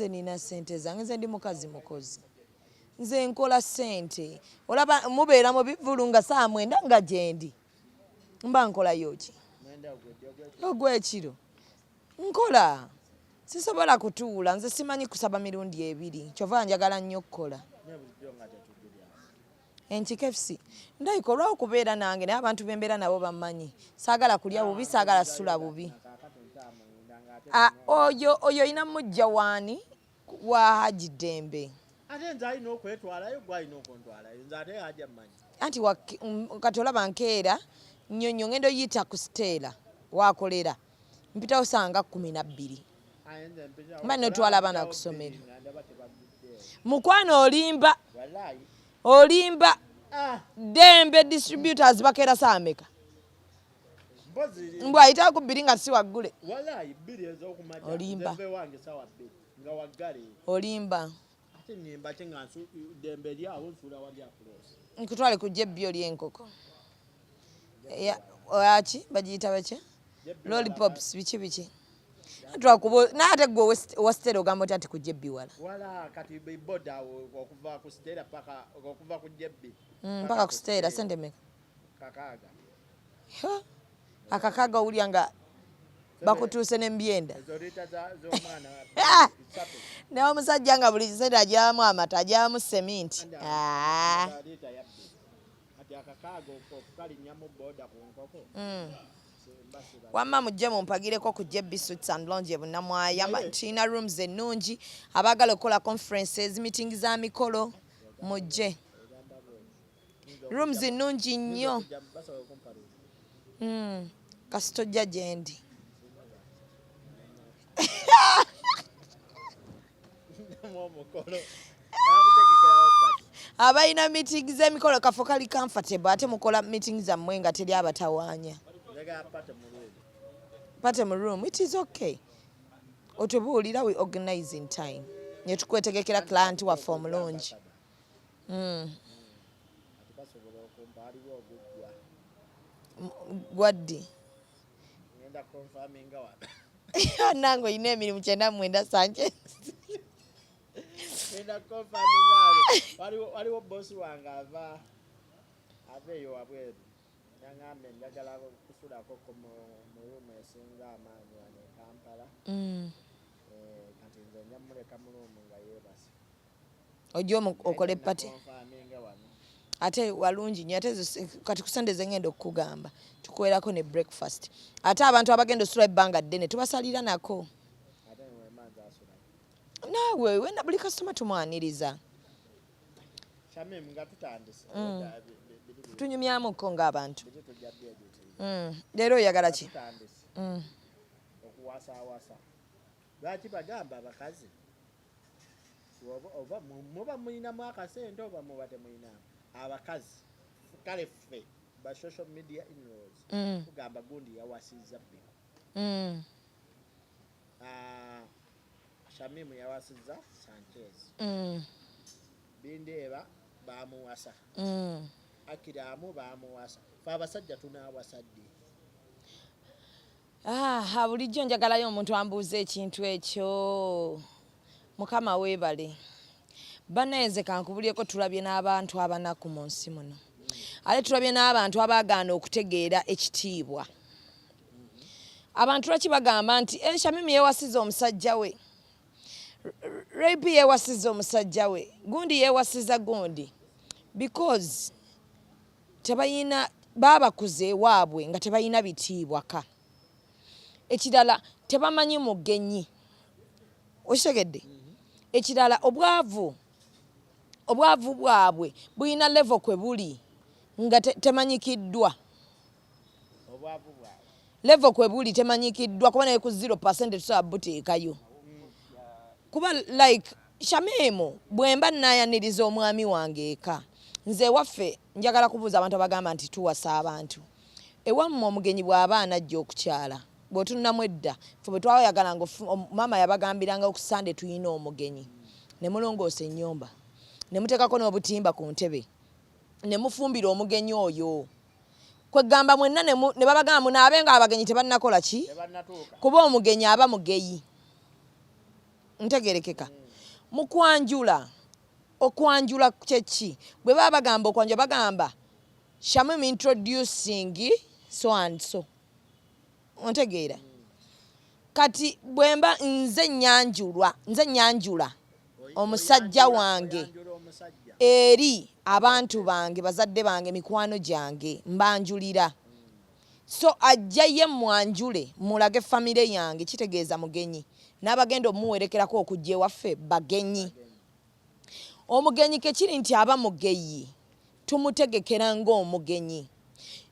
nze nina sente zange nze ndi mukazi mukozi nze nkola sente olaba mubeera mu bivulu nga saa 9 nga gyendi mba nkola yoki ogwekiro nkola sisobola kutuula nze simanyi kusaba mirundi 2 kyova njagala nnyo okukola enkikefusi ndayika olw'okubeera nange naye abantu bembeera nabo bammanyi saagala kulya bubi saagala sula bubi oyo ina mujja waani wa Haji Dembe ate nze alina okwetwalayo gwe alina okuntwalayo nze ate Haji ammanyi anti kati olaba nkeera nnyonnyo ngendo yita ku Stella wakolera mpitawo sanga 12 mba notwala abaana ku ssomero mukwano olimba Dembe distributors bakeera saameka mbwa ayita ku 2 nga si waggule olimba nkutwale ku jebbi oli enkoko aki bagiyita baki lollipops biki naate gwe owasitera ogamba oti ati ku jebbi wala mpaka ku sitera sente meka akakaaga owulya nga bakutuuse n'embyenda naye omusajja nga buli kiseera ajyamu amata ajyamu seminti wamma mujje mumpagireko ku Jebbi Suits and Lounge Bunnamwaya tulina rooms ennungi abaagala okukola conferences meeting za mikolo mujje rooms ennungi nnyo kasitojja gyendi abalina meeting z'emikolo kafo kali comfortable ate mukola meeting zammwe nga teri abatawaanya pate mu room it is okay otubuulira we organize in time ne tukwetegekera client waffe omulungi gwaddi nange olina emirimu 9 Sanchez waliwo bosi wange ava eyo wabweru yaŋŋambye njagala kusulako mu ruumu esinga amaanyi wano e Kampala kati nze njamuleka mu ruumu nga yeebase ojja okole pate ate walungi nnyo ate kati kusendeze ngenda okukugamba tukuwerako ne breakfast ate abantu abagenda osula ebbanga ddene tubasalira nako naawe wena buli kasitoma tumwaniriza tunyumyamuko ng'abantu leero oyagala ki okuwasaawasa lwaki bagamba abakazi oba muba mulinamu akasente oba muba temulinamu abakazi kale ffe ba social media inlaws tugamba gundi yawasizza Biko Shamimu yawasizza Sanchez Bindeeba bamuwasa Akiramu bamuwasa fe abasajja tunaawasadde bulijjo njagalayo omuntu ambuuza ekintu ekyo Mukama weebale banayenze kankubulyeko tulabye n'abantu abanaku mu nsi muno ate tulabye n'abantu abaagaana okutegeera ekitiibwa abantu lwaki bagamba nti Shamimu yeewasizza omusajja we Rape yeewasizza omusajja we gundi yeewasizza gundi because tebayina baabakuze ewaabwe nga tebayina bitiibwaka ekirala tebamanyi mugenyi okitegedde ekirala obwavu bwabwe bulina level kwe buli nga temanyikiddwa level kwe buli temanyikiddwa kuba naye ku 0% tusobola buteekayo kuba like Shamimu bwemba nayaniriza omwami wange eka nze waffe njagala kubuuza abantu abagamba nti tuwasa abantu ewammwe omugenyi bw'aba anajja okukyala bw'otununamu edda ffe bwe twayagalanga maama yabagambiranga ku Sande tuyina omugenyi ne mulongoosa ennyumba ne muteekako n'obutimba ku ntebe ne mufumbira omugenyi oyo kwegamba mwenna ne babagamba munaabe nga abagenyi tebannakola ki kuba omugenyi aba mugeyi ntegerekeka mukwanjula okwanjula kyeki bwe baba bagamba okwanjula bagamba Shamim introducing so and so ontegeera kati bwemba nze nyanjula omusajja wange eri abantu bange bazadde bange mikwano gyange mbanjulira so ajja ye mwanjule mulage famire yange kitegeeza mugenyi n'abagenda omuwerekerako okujja ewaffe bagenyi omugenyi kekiri nti aba mugeyi tumutegekera ng'omugenyi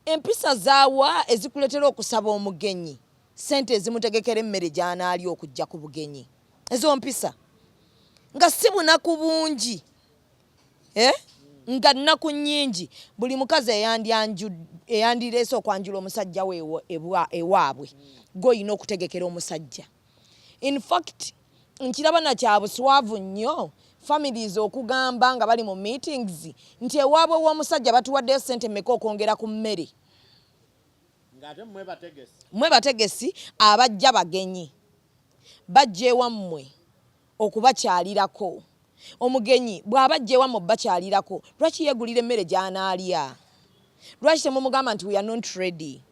empisa zaawa ezikuletera okusaba omugenyi sente ezimutegekera emmere gy'anaalya okujja ku bugenyi ezo mpisa nga si bunaku bungi nga nnaku nnyingi buli mukazi eyandireese okwanjula omusajja we ewaabwe gw'olina okutegekera omusajja in fact nkiraba na kya buswavu nnyo families okugamba nga bali mu meetings nti ewaabwe w'omusajja batuwaddeyo ssente mmeka okwongera ku mmere mwe bategesi abajja bagenyi bajja ewammwe okubakyalirako omugenyi bw'abajja ewammwe bakyalirako lwaki yeegulira emmere gy'anaalya lwaki temumugamba nti we are not ready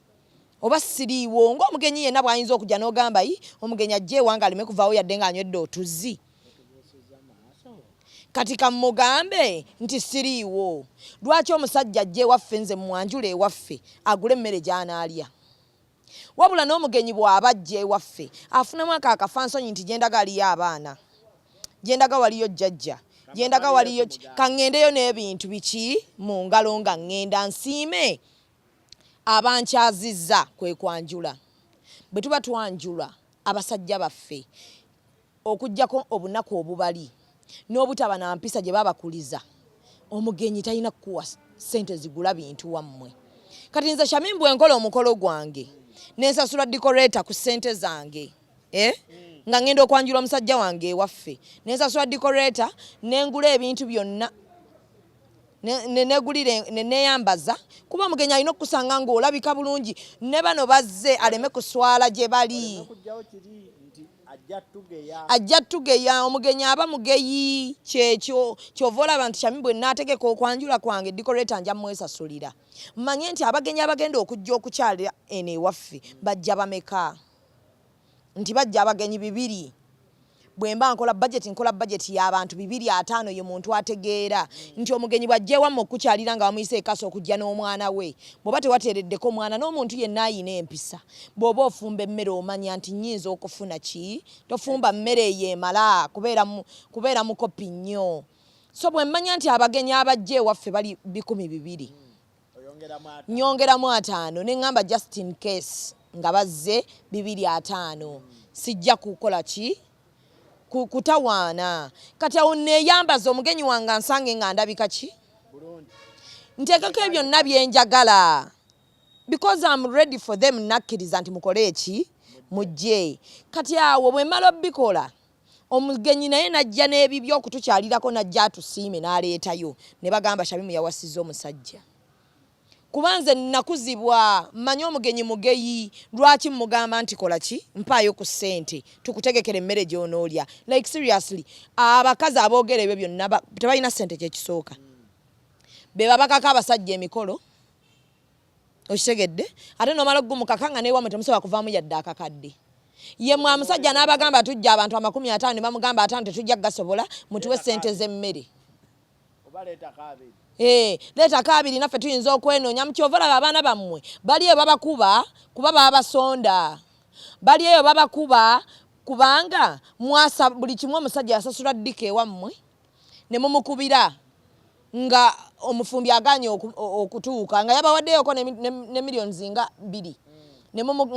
oba siriiwo ng'omugenyi yenna bw'ayinza okujja n'ogamba omugenyi ajja ewange aleme kuvaawo yadde ng'anywedde otuzzi kati kamugambe nti siriiwo lwaki omusajja ajja ewaffe nze mwanjula ewaffe agule emmere gy'anaalya wabula n'omugenyi bw'abajja ewaffe afunamu akafansonyi nti gyendaga aliyo abaana gyendaga waliyo jjajja gyendaga waliyo kaŋŋendeyo n'ebintu biki mu ngalo nga ŋŋenda nsiime abankyazizza kwe kwanjula bwe tuba twanjula abasajja baffe okuggyako obunaku obubali n'obutaba na mpisa gye babakuliza omugenyi talina kukuwa ssente zigula bintu wammwe kati nze Shamim bwe nkola omukolo gwange nensasula decorator ku ssente zange nga ngenda okwanjula omusajja wange ewaffe nensasula decorator nengula ebintu byonna neyambaza kuba omugenyi alina okusanga ng'olabika bulungi ne bano bazze aleme kuswala gye bali ajja tugeya omugenyi aba mugeyi kyekyo kyova olaba nti Shamim bwe naategeka okwanjula kwange decorator nja mwesasulira mmanye nti abagenyi abagenda okujja okukyalira eno ewaffe bajja bameka nti bajja abagenyi 2 bwe mba nkola budget y'abantu 250 ye muntu ategeera nti omugenyi bw'ajja ewammwe okukyalira nga bamuyise ekasa okujja n'omwana we bw'oba tewateereddeko omwana n'omuntu yenna ayina empisa bw'oba ofumba emmere omanya nti nnyinza okufuna ki tofumba mmere eyo emala kubeera mukopi nnyo so bwe mmanya nti abagenyi abajja ewaffe bali 200 nyongeramu 5 ne ŋŋamba just in case nga bazze 250 sijja kukola ki kutawaana kati awo neeyambaza omugenyi wange nsange nga ndabika ki nteekako ebyo byonna byenjagala because I'm ready for them nakkiriza nti mukole eki mujje kati awo bwe mmala obikola omugenyi naye najja n'ebibyo okutukyalirako najja atusiime n'aleetayo ne bagamba Shamim yawasizza omusajja kuba nze nakuzibwa mmanyi omugenyi mugeyi lwaki mugamba nti kola ki mpaayo ku ssente tukutegekera emmere gy'onoolya like seriously abakazi aboogera ebyo byonna tebalina ssente kyekisooka be babakako abasajja emikolo okitegedde ate n'omala ogumukaka nga neewamwe temusobola kuvaamu yadde akakadde ye mwamusajja n'abagamba tujja abantu 50 ne bamugamba 5 tetujja gasobola mutuwe ssente z'emmere leetako 2 naffe tuyinza okwenoonya mukyova olaba abaana bammwe bali eyo babakuba kuba babasonda bali eyo babakuba kubanga mwasa buli kimu omusajja yasasula ddika ewammwe ne mumukubira nga omufumbi aganye okutuuka nga yabawaddeyoko ne miliyoni zinga 2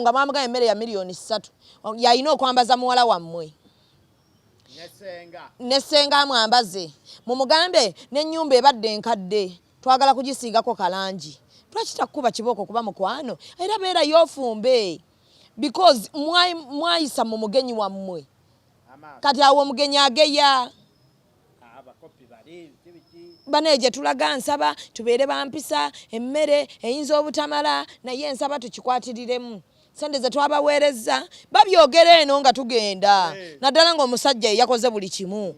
nga mwamuganya emmere ya miliyoni 3 yalina okwambaza muwala wammwe nesenga amwambaze mumugambe n'ennyumba ebadde enkadde twagala kugisiigako kalangi lwaki takkuba kibooko kuba mukwano era beera y'ofumbe because mwayisa mu mugenyi wammwe kati awo omugenyi ageya bane gye tulaga nsaba tubeere bampisa emmere eyinza obutamala naye nsaba tukikwatiriremu sente ze twabaweereza babyogera eno nga tugenda naddala ng'omusajja yakoze buli kimu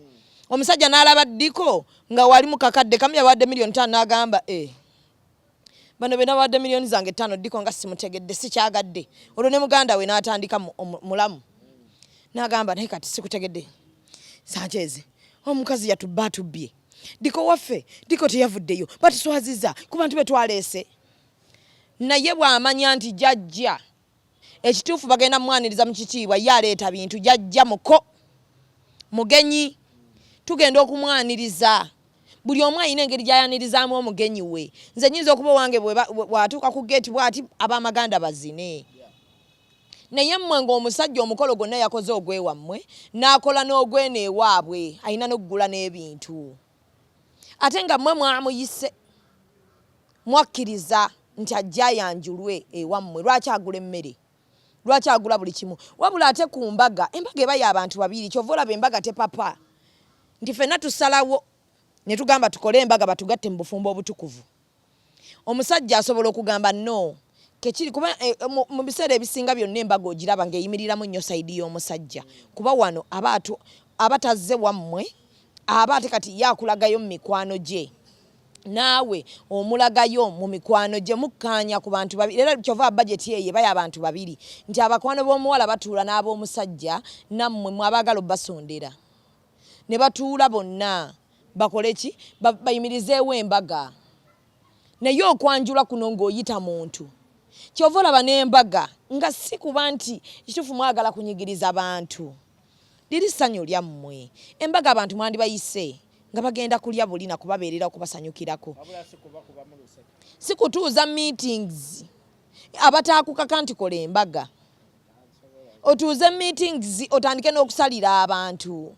omusajja n'alaba ddiko nga wali mu kakadde kamu yawadde miliyoni 5 n'agamba bano be nawadde miliyoni zange 5 ddiko nga simutegedde sikyagadde olwo ne muganda we n'atandika mulamu n'agamba naye kati sikutegedde Sanchez omukazi yatubba atubbye ddiko waffe ddiko teyavuddeyo batuswaziza ku bantu be twaleese naye bw'amanya nti jajja ekituufu bagenda mwaniriza mu kitiibwa ye aleeta bintu jajja muko mugenyi tugenda okumwaniriza buli omu ayina engeri gy'ayanirizaamu omugenyi we nze nyinza okuba owange bw'atuuka ku geeti bw'ati ab'amaganda bazine naye mmwe ng'omusajja omukolo gwonna yakoze ogwewammwe n'akola n'ogweno ewaabwe ayina n'okugula n'ebintu ate nga mmwe mwamuyise mwakkiriza nti ajja yanjulwe ewammwe lwaki agula emmere lwaki agula buli kimu wabula ate ku embaga eba y'abantu babiri kyova olaba embaga tepapa nti ffenna tusalawo ne tugamba tukole embaga batugatte mu bufumbo obutukuvu omusajja asobola okugamba no kekiri kuba mu biseera ebisinga byonna embaga ogiraba ng'eyimiriramu nnyo sayidi y'omusajja kuba wano abatazze wammwe aba ate kati yakulagayo mu mikwano gye naawe omulagayo mu mikwano gye mukkaanya ku bantu babiri era kyova budget eyo eba y'abantu babiri nti abakwano b'omuwala batuula n'ab'omusajja nammwe mwabagala obbasondera ne batuula bonna bakole ki bayimirizeewo embaga naye okwanjula kuno ng'oyita muntu kyova olaba n'embaga nga si kuba nti ekituufu mwagala kunyigiriza bantu liri ssanyu lyammwe embaga abantu mwandibayise nga bagenda kulya bulina kubabeerera okubasanyukirako si kutuuza meetings abataakukaka nti kola embaga otuuze meetings otandike n'okusalira abantu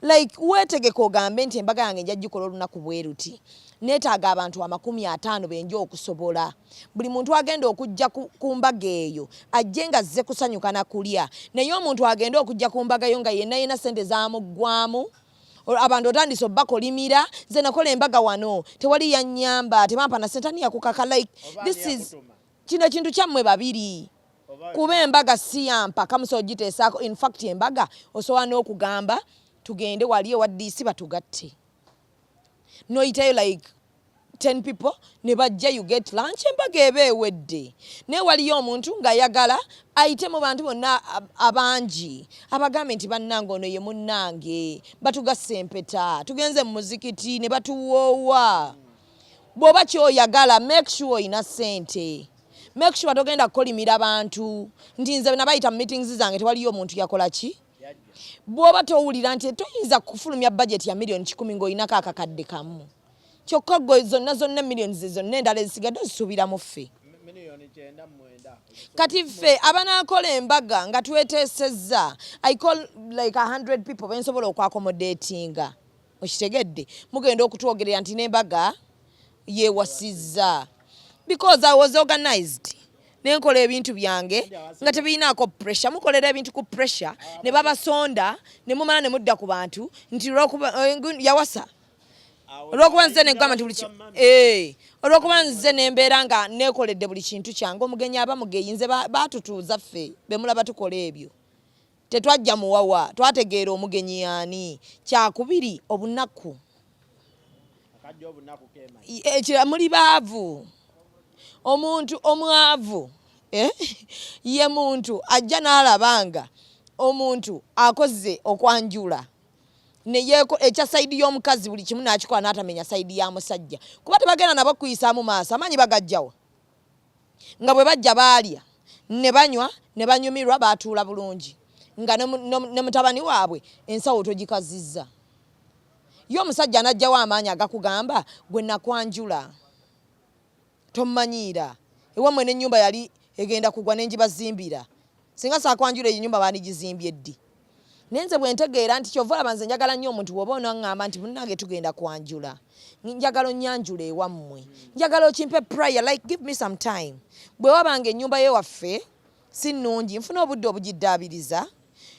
like weetegeka ogambe nti embaga yange njya gikola olunaku bwe ruti neetaaga abantu 50 benja okusobola buli muntu agenda okujja ku mbaga eyo ajje nga azze kusanyuka na kulya naye omuntu agenda okujja ku mbaga yo nga yenna sente zaamuggwamu abantu otandise obbakolimira nze nakola embaga wano tewali yannyamba temampa na sente ani yakukaka like this is kino ekintu kyammwe babiri kuba embaga si yampa kamusa ogiteesaako in fact embaga osobola n'okugamba tugende wali ewa DC batugatte noyitayo like 10 people ne bajja you get lunch embaga eba ewedde naye waliyo omuntu ng'ayagala ayite mu bantu bonna abangi abagambe nti bannange ono ye munnange batugasse empeta tugenze mu muzikiti ne batuwoowa bw'oba kyoyagala make sure oyina ssente make sure togenda kukolimira abantu nti nze nabayita mu meetings zange tewaliyo omuntu yakola ki bw'oba towulira nti toyinza kufulumya budget ya miliyoni 10 ng'oyinako akakadde kamu kyokka gwe zonna miliyoni zonna endala ezisigadde ozisuubiramu ffe kati ffe abanaakola embaga nga tweteesezza I call like 100 people bensobola okwakomodatinga okitegedde mugenda okutwogerera nti n'embaga yeewasizza because I was organized nenkola ebintu byange nga tebirinaako pressure mukolera ebintu ku pressure ne babasonda ne mumala ne mudda ku bantu nti yawasa olwokuba nze negamba nti buli olwokuba nze nembeera nga nekoledde buli kintu kyange omugenyi aba mugeyinze batutuuza ffe bemulaba tukola ebyo tetwajja muwawa twategeera omugenyi ani kyakubiri obunaku muli baavu omuntu omwavu ye muntu ajja n'alabanga omuntu akoze okwanjula ekya sayidi y'omukazi buli kimu n'akikola n'atamenya sayidi ya musajja kuba tebagenda nabo kuyisaamu maaso amaanyi bagajjawa nga bwe bajja baalya ne banywa ne banyumirwa baatuula bulungi nga ne mutabani waabwe ensawo togikazizza ye omusajja n'ajjawo amaanyi agakugamba gwe nakwanjula tomanyiira ewammwe n'ennyumba yali egenda kugwa nenjibazimbira singa saakwanjula eyo ennyumba baanigizimbye ddi nenze bwe ntegeera nti kyova olaba nze njagala nnyo omuntu bw'oba onaŋŋamba nti munnange tugenda kwanjula njagala onnyanjula ewammwe njagala okimpe prayer like give me some time bwe wabanga ennyumba y'ewaffe si nnungi nfuna obudde obugiddaabiriza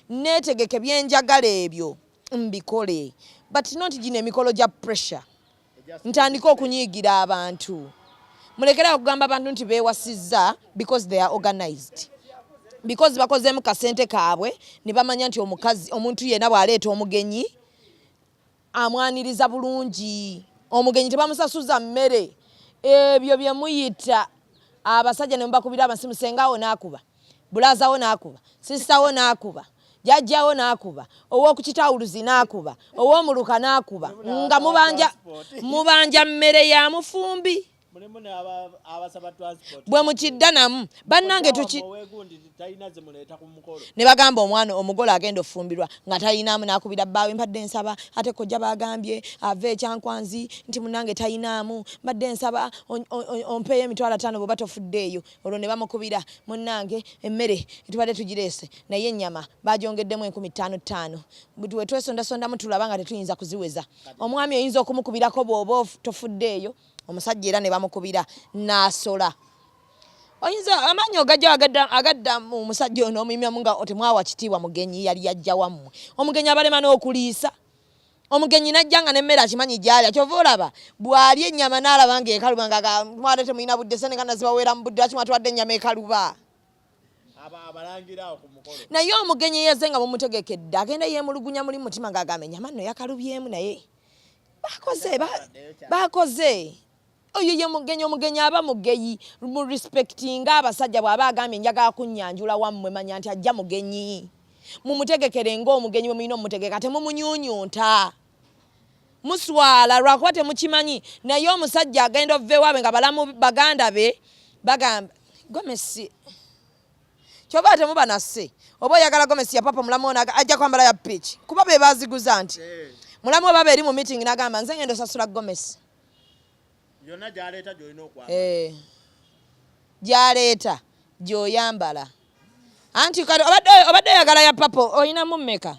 neetegeke byenjagala ebyo mbikole but not gino emikolo gya pressure ntandika okunyiigira abantu mulekera okugamba abantu nti beewasizza because they are organized because bakozeemu kasente kaabwe ne bamanya nti omukazi omuntu yenna bw'aleeta omugenyi amwaniriza bulungi. Omugenyi tebamusasuza mmere. Ebyo bye muyita abasajja ne mubakubira amasimu, sengawo n'akuba, bulaazawo n'akuba, sisitawo n'akuba, jjajjawo n'akuba, ow'okukitawuluzi n'akuba, ow'omuluka n'akuba, nga mubanja mmere ya mufumbi. Bwe mukidda namu bannange ne bagamba omwana omugole agenda ofumbirwa nga talinamu, n'akubira bbaawe, mbadde nsaba ate kojja bagambye ave ekyankwanzi nti munnange talinamu, mbadde nsaba ompeeyo emitwalo 5 bw'oba tofuddeeyo. Olwo ne bamukubira, munnange emmere tubadde tugireese naye ennyama bagyongeddemu 15,500. We twesondasondamu tulaba nga tetuyinza kuziweza. Omwami oyinza okumukubirako bw'oba tofuddeeyo. Omusajja era ne bamukubira n'asola. Oyinza amaanyi ogajja agadda mu musajja ono omuyimyamu nga temwawa kitiibwa mugenyi yali yajja wammwe. Omugenyi abalema n'okuliisa. Omugenyi najja nga n'emmere akimanyi gy'alya. Kyova olaba bw'alya ennyama n'alaba ng'ekaluba nga mwate temulina budde senenga nazibaweera mu budde lwaki mwatwadde ennyama ekaluba. Naye omugenyi yeze nga mumutegekedde agenda yeemulugunya muli mutima ng'agamba ennyama nno yakalubyemu naye bakoze. Oyo ye omugenyi aba mugeyi mu respectinga abasajja bw'aba agambye njagala kunnyanjula wammwe manya nti ajja mugenyi. Mumutegekere ng'omugenyi bwe mulina omumutegeka, temumunyuunyunta. Muswala lwakuba temukimanyi. Naye omusajja agenda ovve waabe nga balamu baganda be bagamba Gomesi kyova temuba nasse oba oyagala Gomesi ya papa mulamu ono ajja kwambala ya pitch kuba be baziguza nti mulamu baba eri mu meeting n'agamba nze ngenda osasula Gomesi. Yonna gy'aleeta gy'olina okwambala. Gy'aleeta gy'oyambala. Anti kale obadde oyagala ya papo oyinamu mmeka?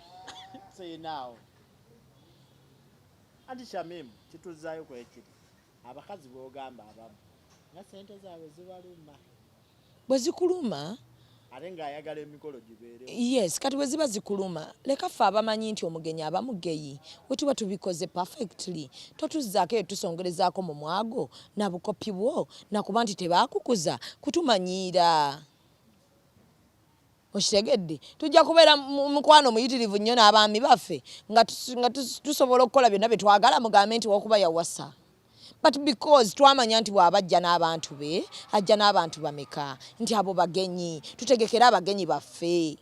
Siyinaawo. Anti Shamimu kituzaayo kwekiri. Abakazi b'ogamba abamu nga ssente zaabwe zibaluma. Bwe zikuluma? Ate ng'ayagala emikolo gibeerewo. Yes, kati bwe ziba zikuluma leka ffe abamanyi nti omugenyi aba mugeyi we tuba tubikoze perfectly. Totuzzaako eyo tusongerezaako mu mwago na bukopi bwo nakuba nti tebaakukuza kutumanyiira. Okitegedde tujja kubeera mukwano muyitirivu nnyo n'abaami baffe nga tusobola okukola byonna bye twagala mugambe nti wokuba yawasa. But because twamanya nti bw'abajja n'abantu be ajja n'abantu bameka nti abo bagenyi tutegekera abagenyi baffe.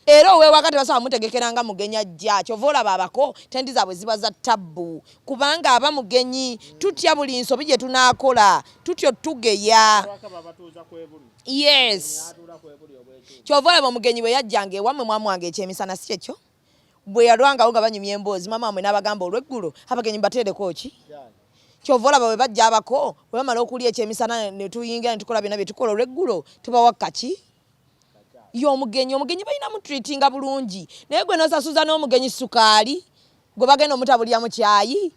Era owewaka tebasobola mutegekera nga mugenyi ajja. Kyova olaba abako tendi zaabwe ziba za tabbu kubanga aba mugenyi tutya buli nsobi gye tunaakola tutyo tugeya. Yes. Kyova olaba omugenyi bwe yajjanga ewammwe mwamu wange ekyemisana si kyekyo bwe yalwangawo nga banyumya emboozi mama wamwe n'abagamba olw'eggulo abagenyi bateereko ki. Kyova olaba bwe bajja abako bwe bamala okulya ekyemisana ne tuyingira ne tukola byonna bye tukola olw'eggulo tubawa kaki. Y'omugenyi balina mutreatinga bulungi naye gwe n'osasuza n'omugenyi sukaali gwe bagenda omutabulira mu kyayi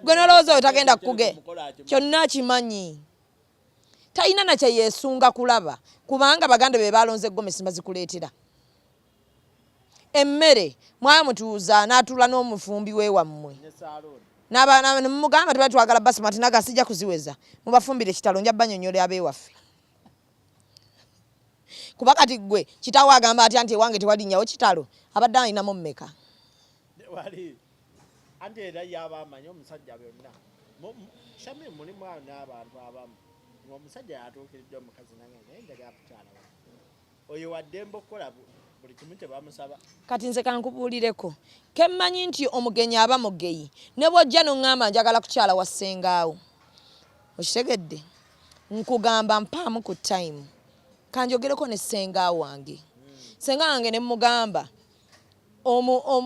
gwe n'olowooza oyo tagenda kukuge kyonna kimanyi. Talina na kye yeesunga kulaba kubanga baganda be balonze Gomesi bazikuleetera. Emmere mwamutuuza n'atula n'omufumbi we wammwe n'abaana mugamba tuba twagala basimati naga sijja kuziweza mubafumbire ekitalo nja banyonyola abeewaffe. Kuba kati gwe kitawo agamba atya nti ewange tewalinyawo kitalo abadde alinamu mmeka? Wali anti era y'abamanyi omusajja byonna. Shamimu mulimu n'abantu abamu ng'omusajja yatuukiridde omukazi nange naye njagala kukyala oyo waddembe okukola buli kimu kye bamusaba. Kati nze kankubuulireko kemmanyi nti omugenyi aba mugeyi ne bw'ojja n'oŋŋamba njagala kukyala wa ssengaawo. Okitegedde? Nkugamba mpaamu ku time kanjogereko ne ssengaawo wange. Ssenga wange ne mugamba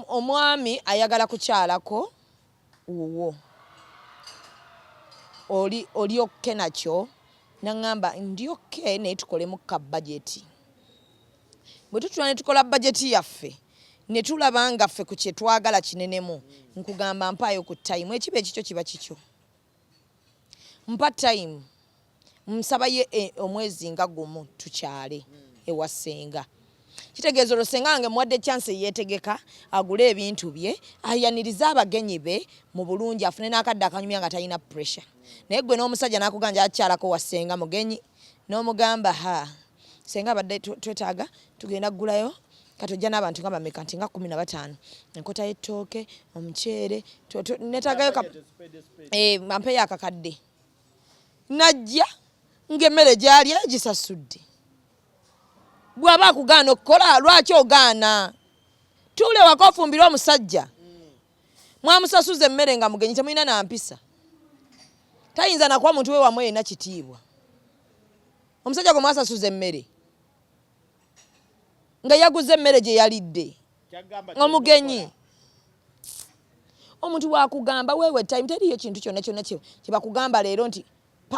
omwami ayagala kukyalako wuwo oli okke nakyo naŋŋamba ndi okke naye tukolemu ka budget. Bwe tutula ne tukola budget yaffe ne tulaba nga ffe ku kye twagala kinenemu nkugamba mpaayo ku time ekiba ekikyo kiba kikyo. Mpa time nsaba ye omwezi nga gumu tukyale ewa ssenga. Kitegeeza olwo ssenga wange muwadde chance yeetegeka agule ebintu bye ayanirize abagenyi be mu bulungi afune n'akadde akanyumya nga talina pressure. Naye gwe n'omusajja n'akuganja akyalako wa ssenga mugenyi n'omugamba senga abadde twetaaga tugenda kugulayo katojja n'abantu nga bameka nti nga 15 enkota y'ettooke omuceere netaagayo ampeyo akakadde najja ng'emmere gy'alya gisasudde. Bw'aba akugaana okukola lwaki ogaana? Tuule waka ofumbire omusajja mwamusasuza emmere nga mugenyi temulina nampisa. Tayinza nakuwa muntu we wamwe yenna kitiibwa. Omusajja gwe mwasasuza emmere nga yaguze emmere gye yalidde omugenyi. Omuntu wakugamba weewe time teriyo kintu kyonna kyonna kye bakugamba leero nti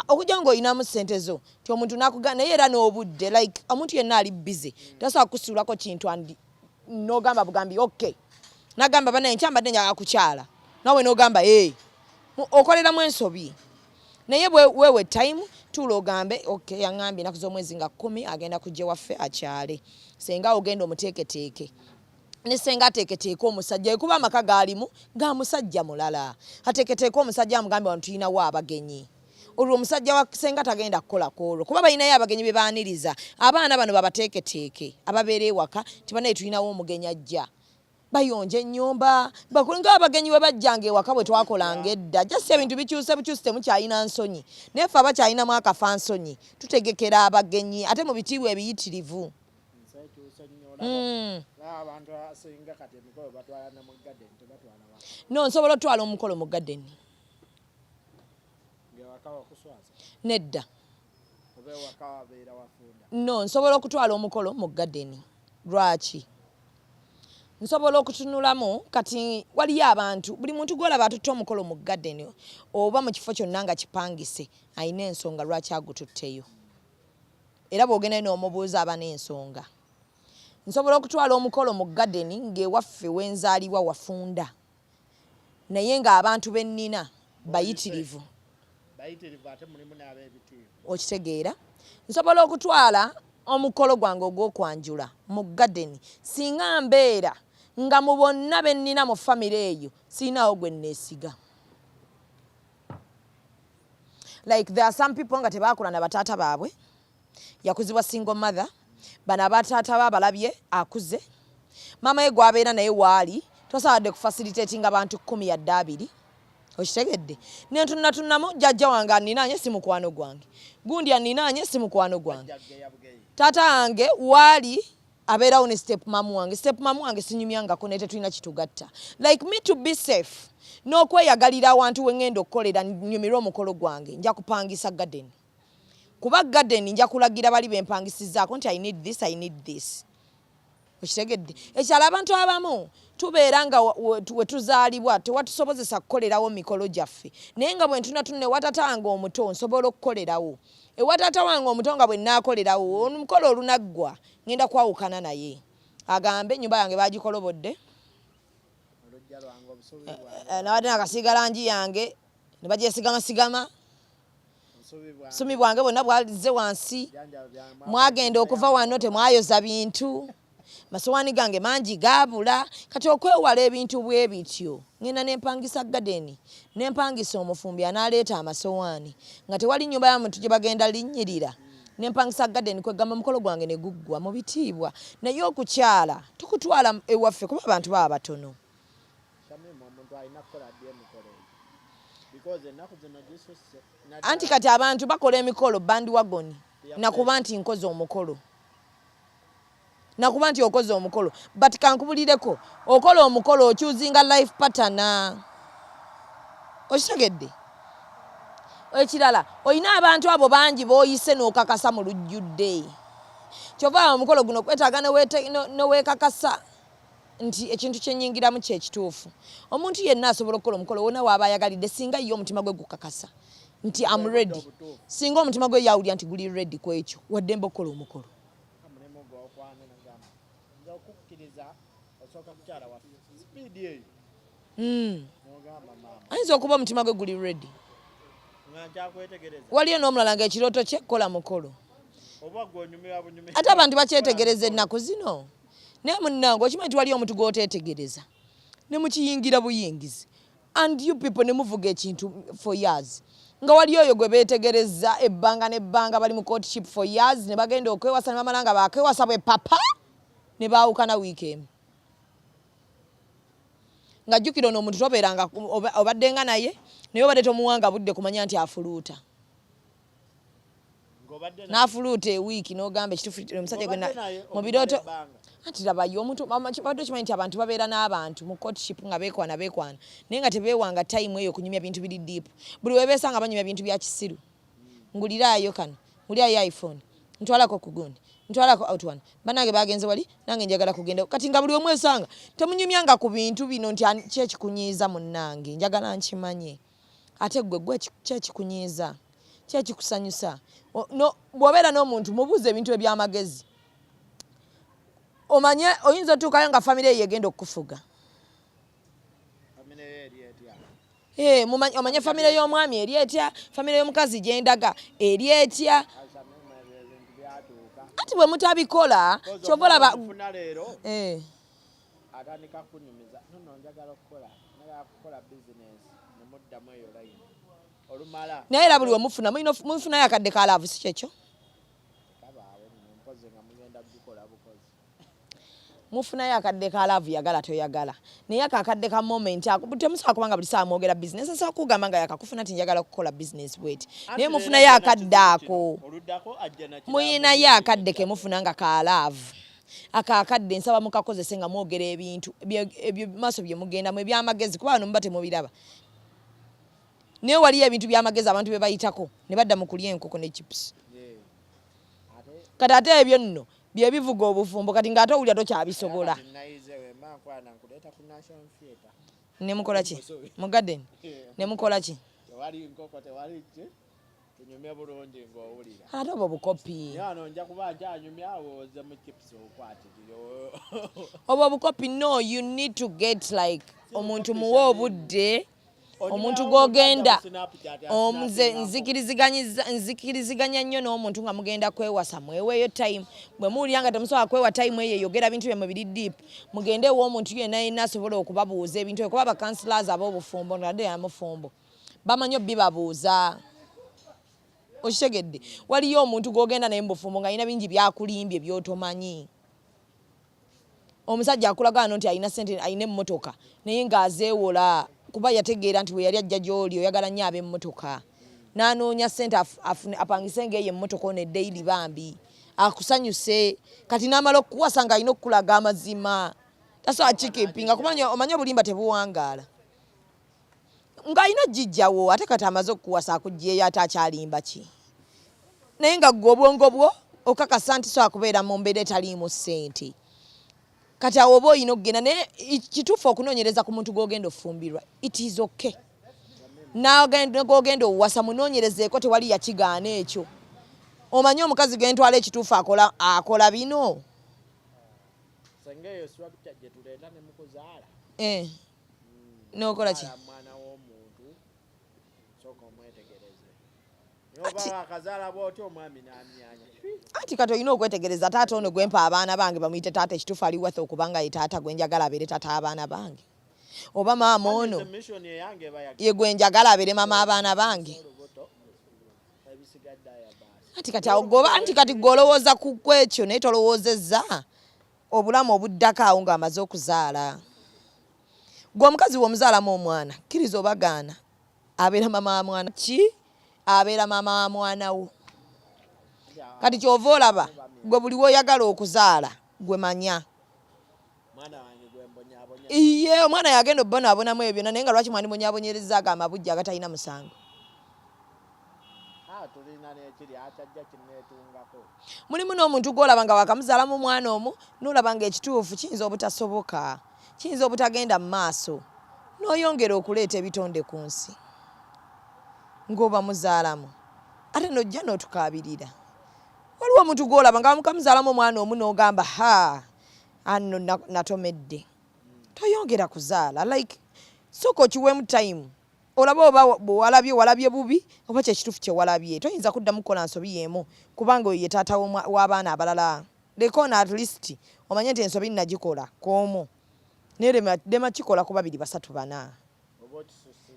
okujja ng'olinamu ssente zo ti omuntu nakugamba naye era n'obudde like omuntu yenna ali busy tasobola kusuulako kintu andi n'ogamba bugambi okay n'agamba banaye nkyambadde njagala kukyala nawe n'ogamba okoleramu ensobi. Naye weewe time tuula ogambe okay yaŋŋambye ennaku z'omwezi nga 10 agenda kujja waffe akyale. Senga ogenda omuteeketeeke ne senga ateeketeeke omusajja kuba amaka gaalimu ga musajja mulala ateeketeeke omusajja amugambe wano tulinawo abagenyi. Olwo omusajja wa senga tagenda kukola kwolwo kuba balinayo abagenyi be baaniriza. Abaana bano babateeketeeke ababeera ewaka tibanaye tulinawo omugenyi ajja bayonje ennyumba bakulinga abagenyi we bajjanga ewaka bwe twakolanga edda. Just ebintu bikyuse bukyuse temukyalina nsonyi naye ffe abakyalinamu akafa nsonyi tutegekera abagenyi ate mu bitiibwa ebiyitirivu. No nsobola otwala omukolo mu garden. Nedda. No nsobola okutwala omukolo mu garden. Lwaki? Nsobola okutunulamu kati waliyo abantu buli muntu gwolaba atutta omukolo mu garden oba mu kifo kyonna nga kipangise ayina ensonga lwaki agututteyo. Era bw'ogenda n'omubuuza aba n'ensonga. Nsobola okutwala omukolo mu garden ng'ewaffe wenzaalibwa wafunda naye ng'abantu bennina bayitirivu. Okitegeera? Nsobola okutwala omukolo gwange ogw'okwanjula mu garden singa mbeera nga mu bonna bennina mu famire eyo siinawo gwe nneesiga. Like there are some people nga tebaakula na bataata baabwe yakuzibwa single mother bano abataata baabalabye akuze maama ye gwabeera naye waali tosawadde kufacilitating abantu 10 yadde 2. Okitegedde? Nentunnatunnamu jjajja wange anninaanye si mukwano gwange gundi anninaanye si mukwano gwange. Taata wange waali abeerawo ne step mamu wange sinyumyangako naye tetulina kitugatta. Like me to be safe n'okweyagalira awantu we ngenda okukolera nnyumirwa omukolo gwange nja kupangisa garden. Kuba garden nja kulagira bali bempangisizaako nti I need this. Okitegedde? Ekyala abantu abamu tubeera nga we tuzaalibwa tewatusobozesa kukolerawo mikolo gyaffe naye nga bwe ntunatunne watata wange omuto nsobola okukolerawo ewatata wange omuto nga bwe nnaakolerawo omukolo olunaggwa ngenda kwawukana naye agambe ennyumba yange baagikolobodde nawadde nakasiiga langi yange ne bagyesigamasigama sumi bwange bwonna bwalize wansi mwagenda okuva wano temwayoza bintu masowaani gange mangi gaabula kati okwewala ebintu bwe bityo ngenda nempangisa garden nempangisa omufumbi anaaleeta amasowaani nga tewali nnyumba ya muntu gye bagenda linnyirira nempangisa garden kwegamba mukolo gwange ne guggwa mu bitiibwa naye okukyala tukutwala ewaffe kuba abantu baba batono. Anti kati abantu bakola emikolo bandwagon nakuba nti nkoze omukolo nakuba nti okoze omukolo but kankubulireko okola omukolo okyuzinga life pattern. Okitegedde? Ekirala olina abantu abo bangi b'oyise n'okakasa mu lujjudde kyova omukolo guno kwetaaga n'oweekakasa nti ekintu kyennyingiramu kyekituufu. Omuntu yenna asobola okukola omukolo wonna waaba ayagalidde singa ye omutima gwe gukakasa nti I'm ready. Singa omutima gwe yawulira nti guli ready ku ekyo waddembe okukola omukolo. Ayinza okuba omutima gwe guli ready. Waliyo n'omulala nga ekirooto kye kola mukolo. Ate abantu bakyetegereza ennaku zino. Naye munnange okimanyi nti waliyo omuntu gw'oteetegereza ne mukiyingira buyingizi and you people ne muvuga ekintu for years nga wali oyo gwe beetegereza ebbanga n'ebbanga bali mu courtship for years ne bagenda okwewasa ne bamala nga bakwewasa bwe papa ne baawukana wiiki emu. Nga jjukira ono omuntu tobeeranga obaddenga naye naye obadde tomuwanga budde kumanya nti afuluuta. N'afuluuta ewiiki n'ogamba ekituufu omusajja gwe mu birooto anti labayo omuntu badde okimanyi nti abantu babeera n'abantu mu courtship nga beekwana naye nga tebeewanga time eyo okunyumya bintu biri deep. Buli webeesa nga banyumya bintu bya kisiru. Nguliraayo kano ngulirayo iPhone ntwalako ku gundi ntwalako out one bannange bagenze wali nange njagala kugenda kati nga buli omu esanga temunyumyanga ku bintu bino nti kyekikunyiiza munnange njagala nkimanye ate gwe kyekikunyiiza kyekikusanyusa bw'obeera n'omuntu mubuuze ebintu eby'amagezi omanye oyinza otuukayo nga famire ye egenda okukufuga. Omanye famire y'omwami eri etya famire y'omukazi gyendaga eri etya ati bwe mutabikola kyova olaba atandika kunyumiza nono njagala okukola bizinesi nemuddamu eyo layini olumala naye era buli we mufunayo akadde ka laavu si kyekyo mufunayo akadde ka laavu yagala toyagala naye akakadde ka moment temusobola kubanga buli saa mwogera bizinesi asobola kugamba nga yakakufuna ti njagala kukola bizinesi bweti naye mufunayo akadde ako muyinayo akadde ke mufuna nga ka laavu akakadde nsaba mukakozese nga mwogera ebintu ebyo maaso bye mugendamu ebyamagezi kuba bano muba temubiraba naye waliyo ebintu byamagezi abantu bye bayitako ne badda mu kulya enkoko ne chips kati ate ebyo nno bye bivuga obufumbo kati ng'ate owulira tokyabisobola ne mukola ki mu garden ne mukola ki ate obwo bukopi obwo bukopi no you need to get like omuntu muwe obudde omuntu gw'ogenda nzikiriziganya nnyo n'omuntu nga mugenda kwewasa mweweeyo time bwe muwulira nga temusobola kwewa time eyo yogera bintu byemwe biri deep mugende ewa omuntu yenna asobola okubabuuza ebintu kuba bakansilaaz ab'obufumbo nadde yamufumbo bamanyi bibabuuza okitegedde waliyo omuntu gw'ogenda naye mubufumbo nga alina bingi byakulimbye byotomanyi omusajja akulaga wano nti alina ssente alina emmotoka naye ng'azeewola kuba yategeera nti we yali ajja gy'oli oyagala nnyo ab'emmotoka n'anoonya ssente apangise ng'eyo emmotoka ono eddeiri bambi akusanyuse kati n'amala okukuwasa nga alina okukulaga amazima tasobola kikipinga kumanya omanye obulimba tebuwangaala ng'alina jjijjawo ate kati amaze okukuwasa akuggyeeyo ate akyalimba ki naye nga ggwe obwongo bwo okakasa nti sobola kubeera mu mbeera etaliimu ssente kati awo oba olina okugenda naye kituufu okunoonyereza ku muntu gw'ogenda ofumbirwa it is okay n'ogenda owasa munoonyerezeeko tewali yakigaana ekyo omanyi omukazi gentwala ekituufu akola bino n'okola ki anti kati olina okwetegereza taata ono gwempa abaana bange bamuyite taata ekituufu ali watha okubanga ye taata gwe njagala abeere taata abaana bange oba maama ono ye gwe njagala abeere maama abaana bange anti kati gw'olowooza ku kwekyo naye tolowoozezza obulamu obuddako awo ng'amaze okuzaala gwe omukazi w'omuzaalamu omwana kkiriza obagaana abeera maama wa mwana ki abeera maama wa mwana wo kati kyova olaba gwe buli woyagala okuzaala gwe manya iye omwana yagenda obbonaabonamu ebyo naye nga lwaki mwandibonyabonyereza ago amabujja agatalina musango mulimu n'omuntu gw'olaba nga wakamuzaalamu omwana omu n'olaba nga ekituufu kiyinza obutasoboka kiyinza obutagenda mu maaso n'oyongera okuleeta ebitonde ku nsi ng'oba muzaalamu ate n'ojja n'otukaabirira waliwo omuntu gw'olaba nga mukamuzaalamu omwana omu n'ogamba anno natomedde toyongera kuzaala like sooka okiweemu time olaba oba walabye bubi oba kyekituufu kye walabye toyinza kuddamu kukola nsobi y'emu kubanga oyo ye taata w'abaana abalala lekoona at least omanye nti ensobi nnagikola k'omu naye lema kikola ku 2, 3, 4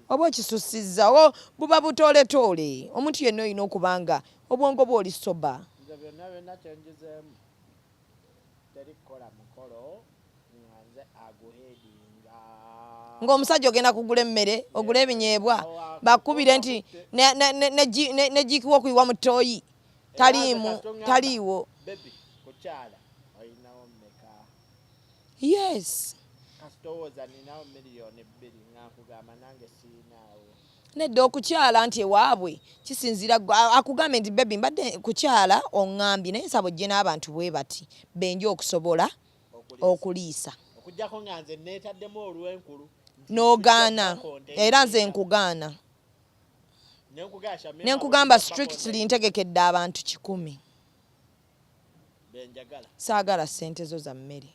oba okisusizza buba butooletoole omuntu yenna olina okubanga obwongo bw'oli soba. Nze byonna kyenjizeemu terikola mukolo nga nze aguheadinga. Ng'omusajja ogenda kugula emmere ogula ebinyeebwa bakubire nti ne jikiwa okuyiwa mu ttooyi taliiwo. Baby kukyala olinawo mmeka? Yes. Kasitowooza ninawo miliyoni 2 nga nkugamba nange siinaawo. Nedda okukyala nti ewaabwe kisinzira akugambe nti bebi mbadde kukyala oŋŋambye naye nsaba ojje n'abantu bwe bati benje okusobola okuliisa. Okujjako nga nze neetaddemu olw'enkulu. N'ogaana era nze nkugaana. Nenkugamba strictly ntegekedde abantu 100. Saagala ssente zo za mmere.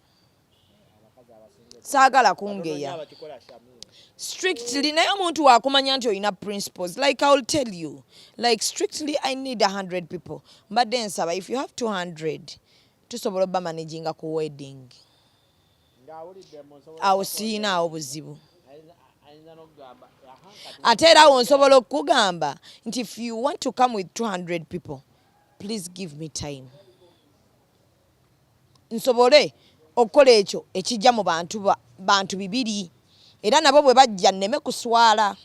Saagala kungeya. Strictly naye omuntu waakumanya nti olina principles. Like I will tell you. Like strictly I need 100 people. Mbadde nsaba if you have 200 tusobola obba managinga ku wedding. Awo siinaawo buzibu. Ate era awo nsobola okukugamba nti if you want to come with 200 people please give me time. Nsobole okukola ekyo ekijja mu bantu 200 era nabo bwe bajja nneme kuswala.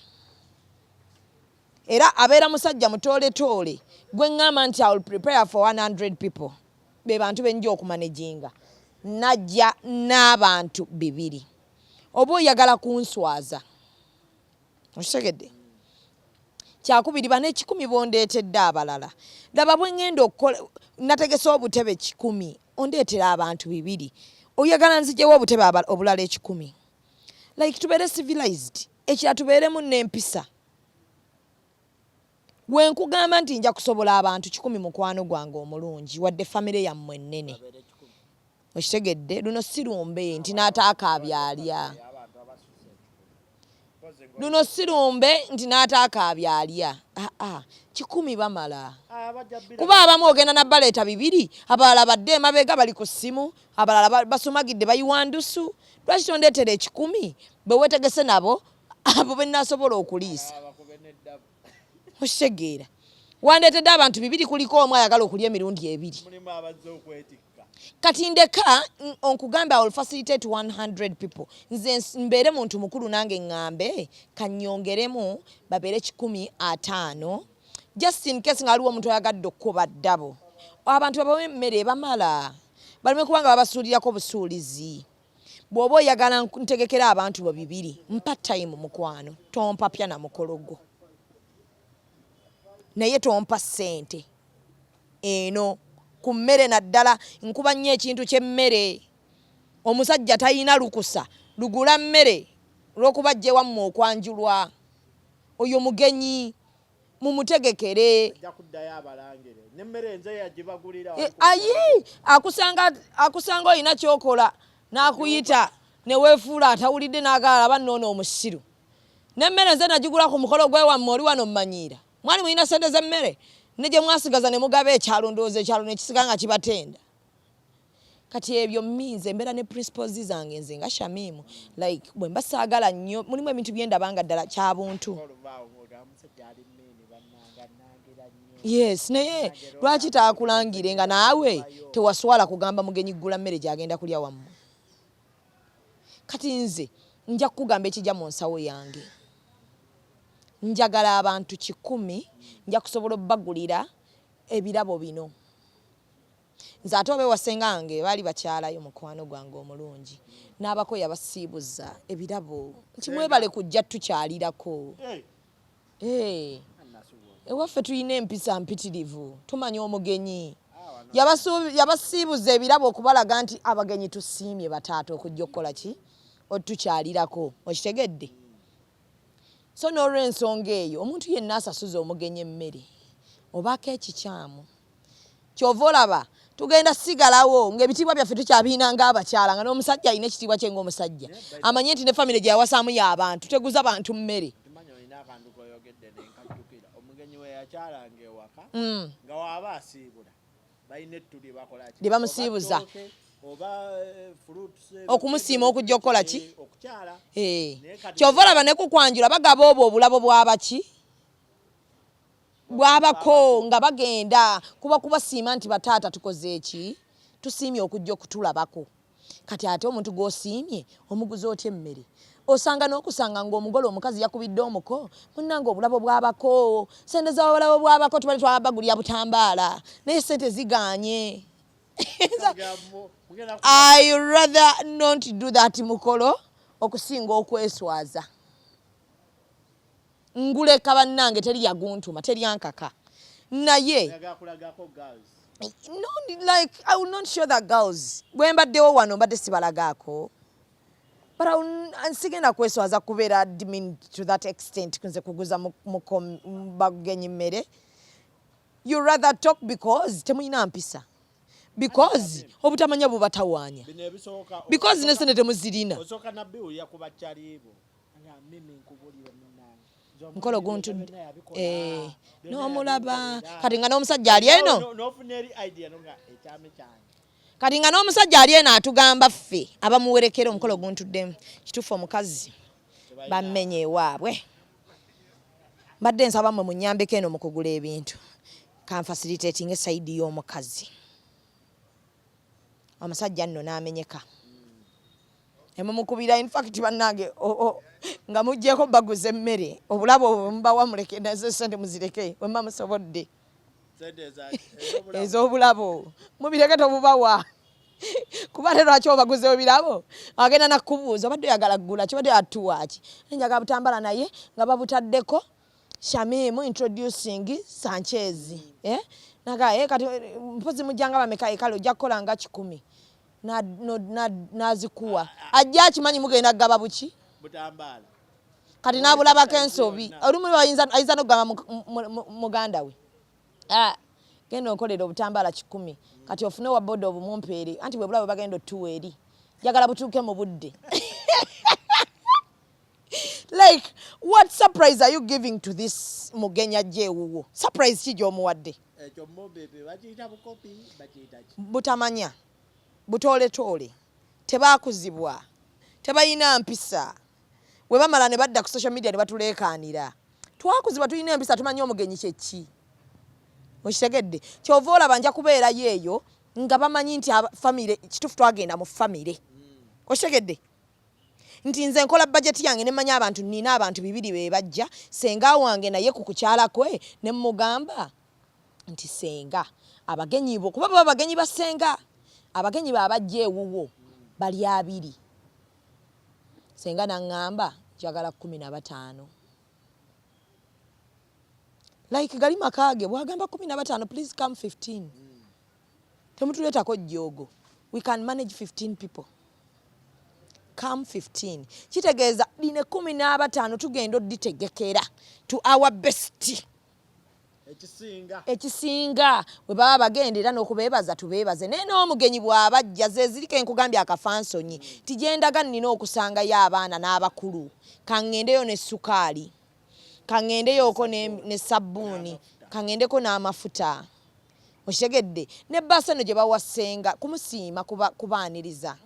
Era abeera musajja mutooletoole gwe ŋŋamba nti I will prepare for 100 people. Be bantu benja okumanaginga. Najja n'abantu 2. Oba oyagala kunswaza. Okitegedde? Kyakubiri bane 100 bondeetedde abalala. Laba bwe ŋŋenda okukola nategese obutebe 100 ondeetera abantu 2. Oyagala nzijewo obutebe obulala 100. Like tubeere civilized. Ekira tubeeremu n'empisa. Bwe nkugamba nti nja kusobola abantu 100 mukwano gwange omulungi wadde famire yammwe ennene. Okitegedde? Luno si lumbe nti n'ataaka abyalya. Luno si lumbe nti n'ataaka abyalya. 100 bamala. Kuba abamu ogenda nabbaleeta 2, abalala badde emabega bali ku ssimu, abalala basumagidde bayiwandusu. Lwaki tondeetera 100 bwe weetegese nabo abo be nnasobola okuliisa. Okitegeera? Wandeetedde abantu 2 kuliko omu ayagala okulya emirundi 2. Kati ndeka onkugamba I will facilitate 100 people. Nze mbeere muntu mukulu nange ŋŋambe kannyongeremu babeere 150 just in case ngaliwo omuntu ayagadde okukuba ddabo. Abantu abawe emmere bamala baleme kubanga babasuulirako busuulizi. Bw'oba oyagala ntegekera abantu 2 mpa time mukwano tompa pya na mukologo naye tompa ssente eno ku mmere naddala nkuba nnyo ekintu ky'emmere. Omusajja talina lukusa lugula mmere olw'okuba ajja ewammwe okwanjulwa. Oyo mugenyi mumutegekere. Ayi akusanga olina kyokola n'akuyita ne weefuula atawulidde n'agala bannoono omusiru. N'emmere nze nagigula ku mukolo gw'ewammwe oli wano mmanyiira. Mwali mulina ssente z'emmere ne gye mwasigaza ne mugaba ekyalo ndowooza ekyalo ne kisiga nga kibatenda. Kati ebyo minze mbeera ne principles zange nze nga Shamimu. Like bwe mba saagala nnyo mulimu ebintu bye ndabanga ddala kya buntu. Yes, naye lwaki taakulangire nga naawe tewaswala kugamba mugenyi ggula mmere gy'agenda kulya wammwe. Kati nze nja kukugamba ekijja mu nsawo yange. Njagala abantu 100 nja kusobola obbagulira ebirabo bino. Nze ate obe wasengange baali bakyalayo mukwano gwange omulungi. N'abako yabasiibuza ebirabo. Nti mwebale kujja tukyalirako. Ewaffe tulina empisa mpitirivu. Tumanya omugenyi. Yabasiibuza ebirabo okubalaga nti abagenyi tusiimye bataata okujja okukola ki? Otukyalirako. Okitegedde? So n'olw'ensonga eyo omuntu yenna asasuza omugenyi emmere obaako ekikyamu. Kyova olaba tugenda sigalawo ng'ebitiibwa byaffe tukyabiina ng'abakyala nga n'omusajja alina ekitiibwa kye ng'omusajja. Amanye nti ne famire gye yawasaamu y'abantu teguza bantu mmere. Omugenyi we yakyalanga ewaka nga waaba asiibula balina ettuli bakola ki? Lye bamusiibuza. Oba fruits okumusiima okujja okukola ki? mukyala kyova olaba ne kukwanjula bagaba obwo obulabo bw'abaki bwabako nga bagenda kuba siima nti bataata tukoze eki tusiimye okujja okutulabako kati ate omuntu gw'osiimye omuguzi otya emmere osanga n'okusanga ng'omugole omukazi yakubidde omuko munnanga obulabo bwabako sente z'obulabo bwabako tubali twabagulya butambaala naye sente ziganye I rather not do that Mikolo okusinga okweswaza nguleka bannange teri yaguntuma teri ankaka naye no, like I will not show that girls bwe mbaddewo wano mbadde sibalagaako but nsigenda kweswaza kubeera admin to that extent nze kuguza bagenyi mmere you rather talk because temuyina mpisa because obutamanya bubatawaanya because nesente temuzirina Mikolo guntu n'omulaba kati nga n'omusajja ali eno kati nga n'omusajja ali eno atugamba ffe abamuwerekera omukolo guntuddemu kituufu omukazi bammenye ewaabwe mbadde nsaba mmwe munnyambeko eno mu kugula ebintu kanfasilitating esayidi y'omukazi omusajja nno n'amenyeka emumukubira in fact bannange nga mujjeko baguza emmere obulabo mbawa muleke nazo sente muzireke wemma musobodde ez'obulabo mubireke tobubawa kuba te lwaki obaguze ebirabo agenda nakubuuza obadde oyagala kugula kibadde atuwaki njagala butambala naye nga babutaddeko Shamimu introducing Sanchez naga kati mpozi mujjanga bameka ekalo ojja kukola nga 10 nazikuwa ajja akimanyi mugenda gaba buki butambala kati nabulabako ensobi olumu ayinza nogamba muganda we genda onkolera obutambala 10 kati ofune wa boda obumumpeere anti bwe bulabo bagenda otuwa eri jagala butuuke mu budde like what surprise are you giving to this mugenya jewuwo surprise ki gy'omuwadde ekyo mobebe bakiyita bukopi bakiyita ki butamanya butooletoole tebaakuzibwa tebayina mpisa we bamala ne badda ku social media ne batuleekaanira twakuzibwa tulina empisa tumanyi omugenyi kyeki okitegedde kyova olaba nja kubeerayo eyo nga bamanyi nti famire kituufu twagenda mu famire okitegedde nti nze nkola bajeti yange nemanya abantu nina abantu 2 be bajja senga wange naye ku kukyala kwe ne mugamba nti senga abagenyi bo kuba abagenyi basenga abagenyi babajja ewuwo bali 2 senga nangamba njagala 15 like gali makage bwagamba 15 please come 15 temutuletako jjogo we can manage 15 people come 15 kitegeeza line 15 tugenda oditegekera to our best ekisinga we baba bagendera n'okubeebaza tubeebaze naye n'omugenyi bw'abajja ze zirika enkugambye akafansonyi tigendaga nnina okusangayo abaana n'abakulu kangendeyo ne sukaali kangendeyoko ne sabbuuni kangendeko n'amafuta okitegedde ne baseno gye bawasenga kumusiima kubaaniriza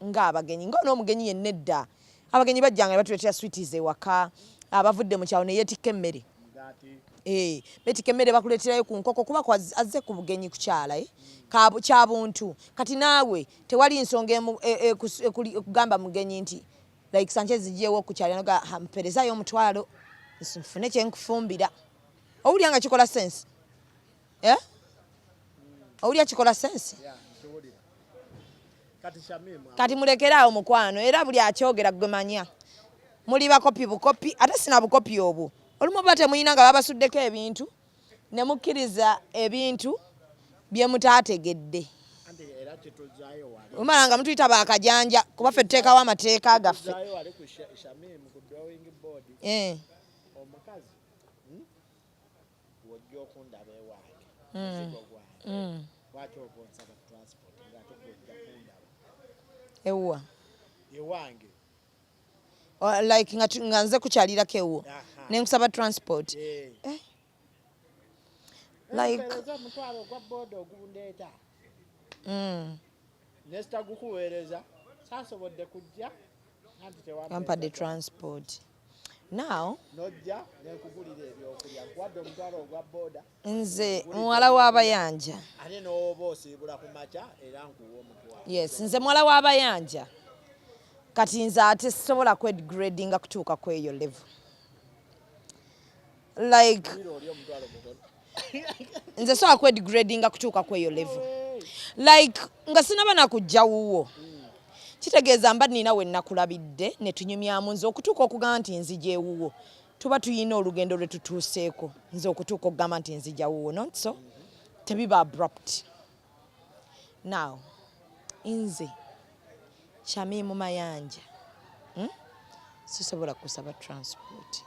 ng'abagenyi n'omugenyi yenna edda abagenyi bajjanga batuletera sweeties ewaka abavudde mu kyalo ne yeetikka emmere betika emmere bakuleterayo ku nkoko kuba azze ku bugenyi kukyala kya buntu kati naawe tewali nsonga kugamba mugenyi nti like Sanchez jeewo kukyala noga mperezayo omutwalo nfune kyenkufumbira owulya nga kikola sense owulya kikola sense kati mulekeraawo mukwano era buli akyogera gwe manya muli bakopi bukopi ate sina bukopi obwo olumu bate muyina nga babasuddeko ebintu ne mukkiriza ebintu bye mutaategedde omala nga mutuyita baakajanja kuba ffe tuteekawo amateeka gaffe ewa like nga nze kukyalirako ewo nenkusaba transport like mutwalo gwa boda ogundeeta nesita gukuweereza saasobodde kujja Wampadde transport. Now, nojja nekugulira ebyokulya nkwadde omutwalo ogwa boda nze muwala w'abayanja. ate n'oba osiibula ku makya era nkuwa omutwalo. Yes, nze muwala w'abayanja. Kati nze ate sisobola kwegradinga kutuuka ku eyo level. Like, nze sobola kwegradinga kutuuka ku eyo level. Like, nga sinaba nakujja wuwo. Kitegeeza mba nina we nakulabidde ne tunyumyamu nze okutuuka okugamba nti nzija ewuwo. Tuba tuyina olugendo lwe tutuuseeko. Nze okutuuka okugamba nti nzija wuwo. Not so. Tebiba abrupt. Now, nze Shamimu mayanja. Sisobola kusaba transport.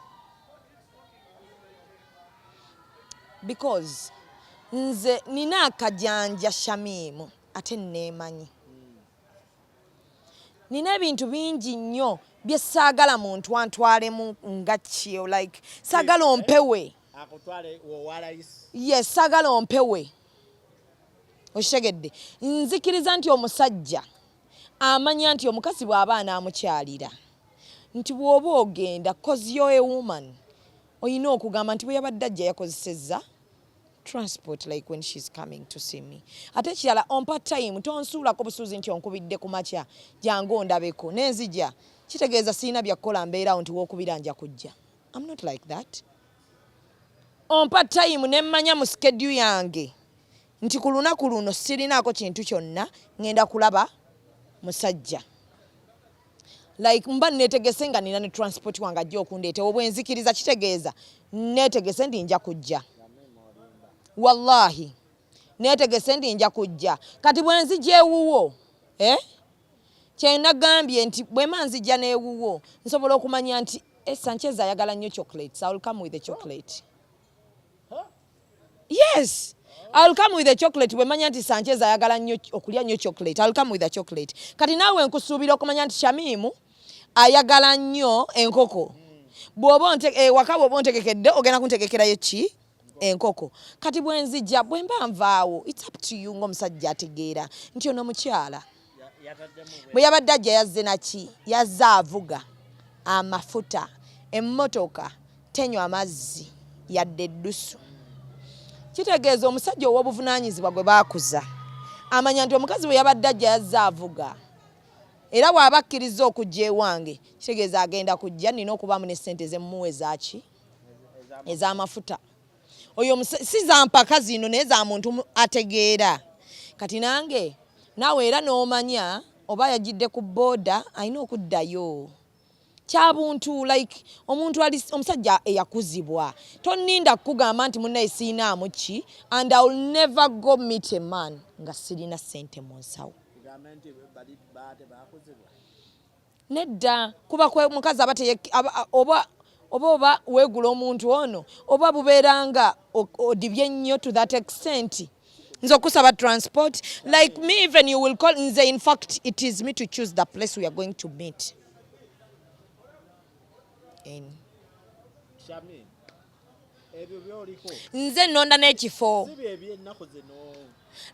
Because nze nina akajanja Shamimu ate neemanyi. Nina ebintu bingi nnyo bye saagala muntu antwalemu nga kyo, like saagala ompewe. Akutwale wowalayisi. Yes, saagala ompewe. Okitegedde. Nzikiriza nti omusajja amanya nti omukazi bw'aba anaamukyalira. Nti bw'oba ogenda, cause you're a woman, oyina okugamba nti bwe yabadde ajja yakozesezza transport, like when she's coming to see me. Ate kirala ompa time tonsuulako busuuzi nti onkubidde ku makya jangu ondabeko nenzija. Kitegeeza sirina byakukola mbeerawo nti wookubira nja kujja. I'm not like that. Ompa time ne mmanya mu schedule yange nti ku lunaku luno sirinaako kintu kyonna ngenda kulaba musajja. Like mba netegese nga nina ne transport wange ajja okundeeta obwenzikiriza kitegeeza netegese ndi nja kujja. Wallahi netegese ndi nja kujja. Kati bwenzija ewuwo kye nagambye nti bwe manzija n'ewuwo nsobola okumanya nti Sanchez ayagala nnyo chocolates. I will come with the chocolate. Huh? Yes. I will come with the chocolate. Bwe manya nti Sanchez ayagala nnyo okulya nnyo chocolate. I will come with the chocolate. Kati naawe nkusuubira okumanya nti Shamimu ayagala nnyo enkoko. Bw'oba waka bw'oba ontegekedde ogenda kuntegekerayo ki? Enkoko. Kati bwe nzija bwe mba nvaawo, it's up to you ng'omusajja ategeera nti ono mukyala. Bwe yabadde ajja yazze naki? Yazze avuga amafuta, emmotoka, tenywa amazzi yadde eddusu. Kitegeeza omusajja ow'obuvunaanyizibwa gwe baakuza amanya nti omukazi bwe yabadde ajja yazze avuga. Era bw'aba akkiriza okujja ewange kitegeeza agenda kujja nina okubaamu ne ssente ze mmuweza ki? Ez'amafuta. Oyo si za mpaka zino naye za muntu ategeera. Kati nange naawe era n'omanya oba yagidde ku booda alina okuddayo. Kyabuntu like omusajja eyakuzibwa. Toninda kugamba nti munnaye siinaamu ki, and I will never go meet a man nga sirina ssente mu nsawo. Nedda kuba kwe mukazi oba weegula omuntu ono oba bubeeranga odibye nnyo to that extent. Nze okusaba transport, like me even you will call nze, in fact it is me to choose the place we are going to meet. Nze nnonda n'ekifo.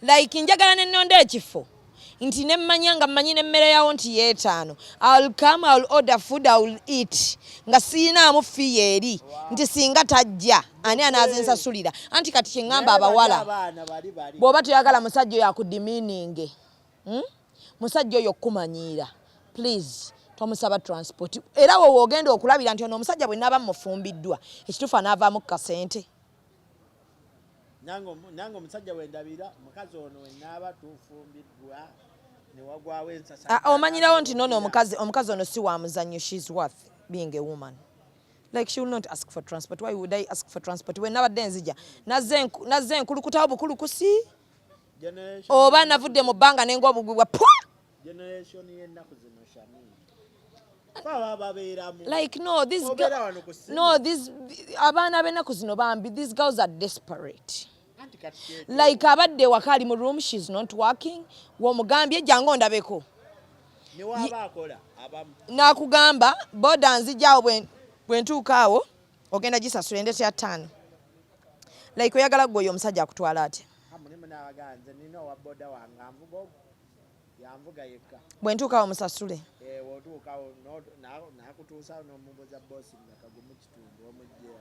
Like njagala ne nnonda ekifo. Nti ne mmanya nga mmanyi n'emmere yawo nti yeetaano. I will come, I will order food, I will eat. Nga siinaamu fee eri. Nti singa tajja ani anaazinsasulira. Anti kati kye ŋŋamba abawala. Bw'oba toyagala musajja oyo akudimiininge. Musajja oyo okumanyiira. Please. Tomusaba transport. Era wowe ogenda okulabira nti ono omusajja bwe naaba mufumbiddwa ekituufu anaavaamu kasente. Nange omusajja bwe ndabira mukazi ono we naaba tufumbiddwa ne wagwawo ensasa. Omanyirawo nti nono omukazi ono si wa muzannyo. She's worth being a woman. Like she will not ask for transport. Why would I ask for transport? When nabadde nzija nazze enkulukutawo bukulukusi oba navudde mu bbanga nenga obugwibwa pwa. Generation y'ennaku zino Shamimu. Like no, this abaana b'ennaku zino bambi, these girls are desperate. Like abadde waka ali mu room, she's not working. W'omugambye jangu ondabeko. Nakugamba boda nzijaawo bwe ntuuka awo ogenda gisasula endete ya ttaano. Like oyagala gwe omusajja akutwala ate. Bwe ntuuka awo musasule. natuukawo nakutuusawo n'omubuuza boosi nga kagumu kitundu omugjeewo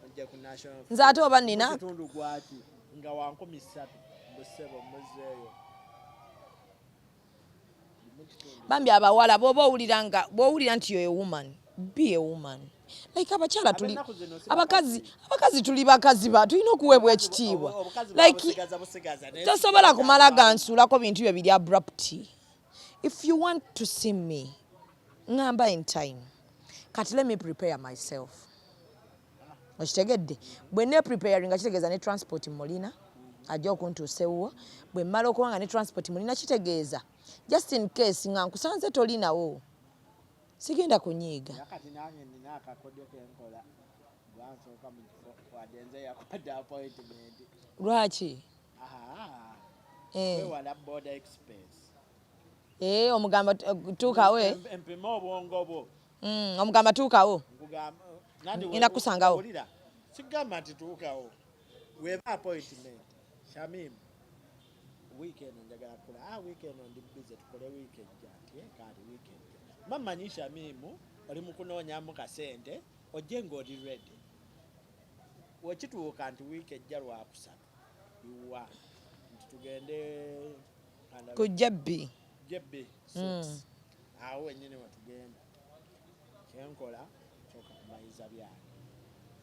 ojja ku national nze ate oba nina kitundu gwaki nga wa 13 busebo muzeeyo bambi abawala bw'oba owulira nti yo a woman, be a woman. Like abakyala tuli abakazi tuli bakazi ba tulina okuweebwa ekitiibwa. Like tosobola kumala gansuulako bintu byo biri abrupt. If you want to see me, ngamba in time. Kati let me prepare myself. Okitegedde bwe ne preparing kitegeeza ne transport mulina ajja okuntuusewo bwe mmala okuba ne transport mulina kitegeeza just in case nga nkusanze tolinawo sigenda kunyiiga. Kati nange nina akakodyo kenkola gwansooka mu kifo wadenze yakwata appointment. Lwaki? Wewala border expense. Omugamba tuukawe empima obwongo bwo. Omugamba tuukawo ngenda kusangawo. Sigamba nti tuukawo weeba appointment Shamim weekend njagala kula weekend ndi busy tukole weekend jati kali weekend mamanyi Shamim oli mu kunoonyamu kasente ojje ng'oli ready wekituuka nti weekend jja lwakusatu iwa nti tugende ku jebbi 6 awo wennyini wetugenda kyenkola soka kumayiza byange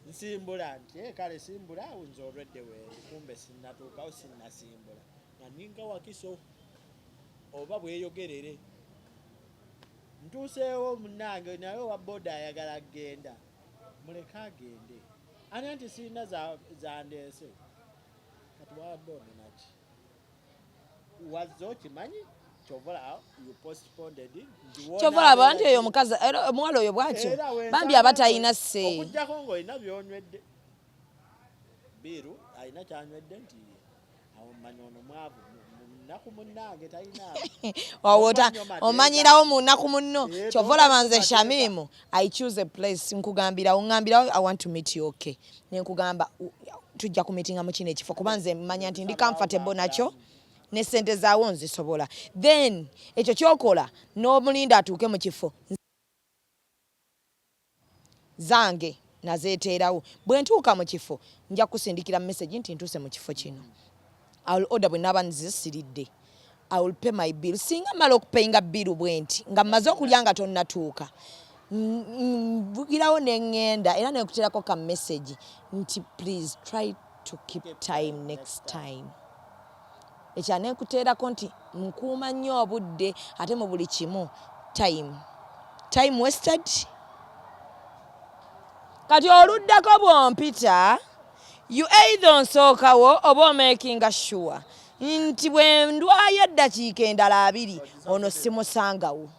nsimbula nti kale simbula nze olwedde weeri kumbe sinnatuukawo sinnasimbula nga ninga wakiso oba bweyogerere ntuuseewo munnange naye wa boda ayagala agenda muleka agende ani nti sirina zandeese kati wabadde ononaki wazze okimanyi kyovola you postponed kyovola aba nti oyo omukazi omuwala oyo bwatyo bambi aba talina sse okujjako ng'olina byonywedde biru alina kyanywedde nti awo mmanyi ono mwavu munaku munnange talina omanyirawo mu nnaku munno kyovola banze Shamimu I choose a place nkugambirawo I want to meet you okay nenkugamba tujja kumitinga mu kino ekifo kuba nze mmanya nti ndi comfortable nakyo ne sente zaawo nzisobola then ekyo kyokola n'omulinda atuuke mu kifo zange nazeeteerawo bwe ntuuka mu kifo nja kusindikira message nti ntuuse mu kifo kino I will order bwe naaba nzisiridde I will pay my bill singa mala okupayinga bill bwe nti nga mmaze okulya nga tonnatuuka nvugirawo ne ŋŋenda era nekuteerako ka message nti please try to keep time next time ekya nekuteerako nti nkuuma nnyo obudde ate mu buli kimu time wasted. Kati oluddako bw'ompita you either onsookawo oba omakinga sure nti bwe ndwayo eddakiika endala 2 ono simusangawo.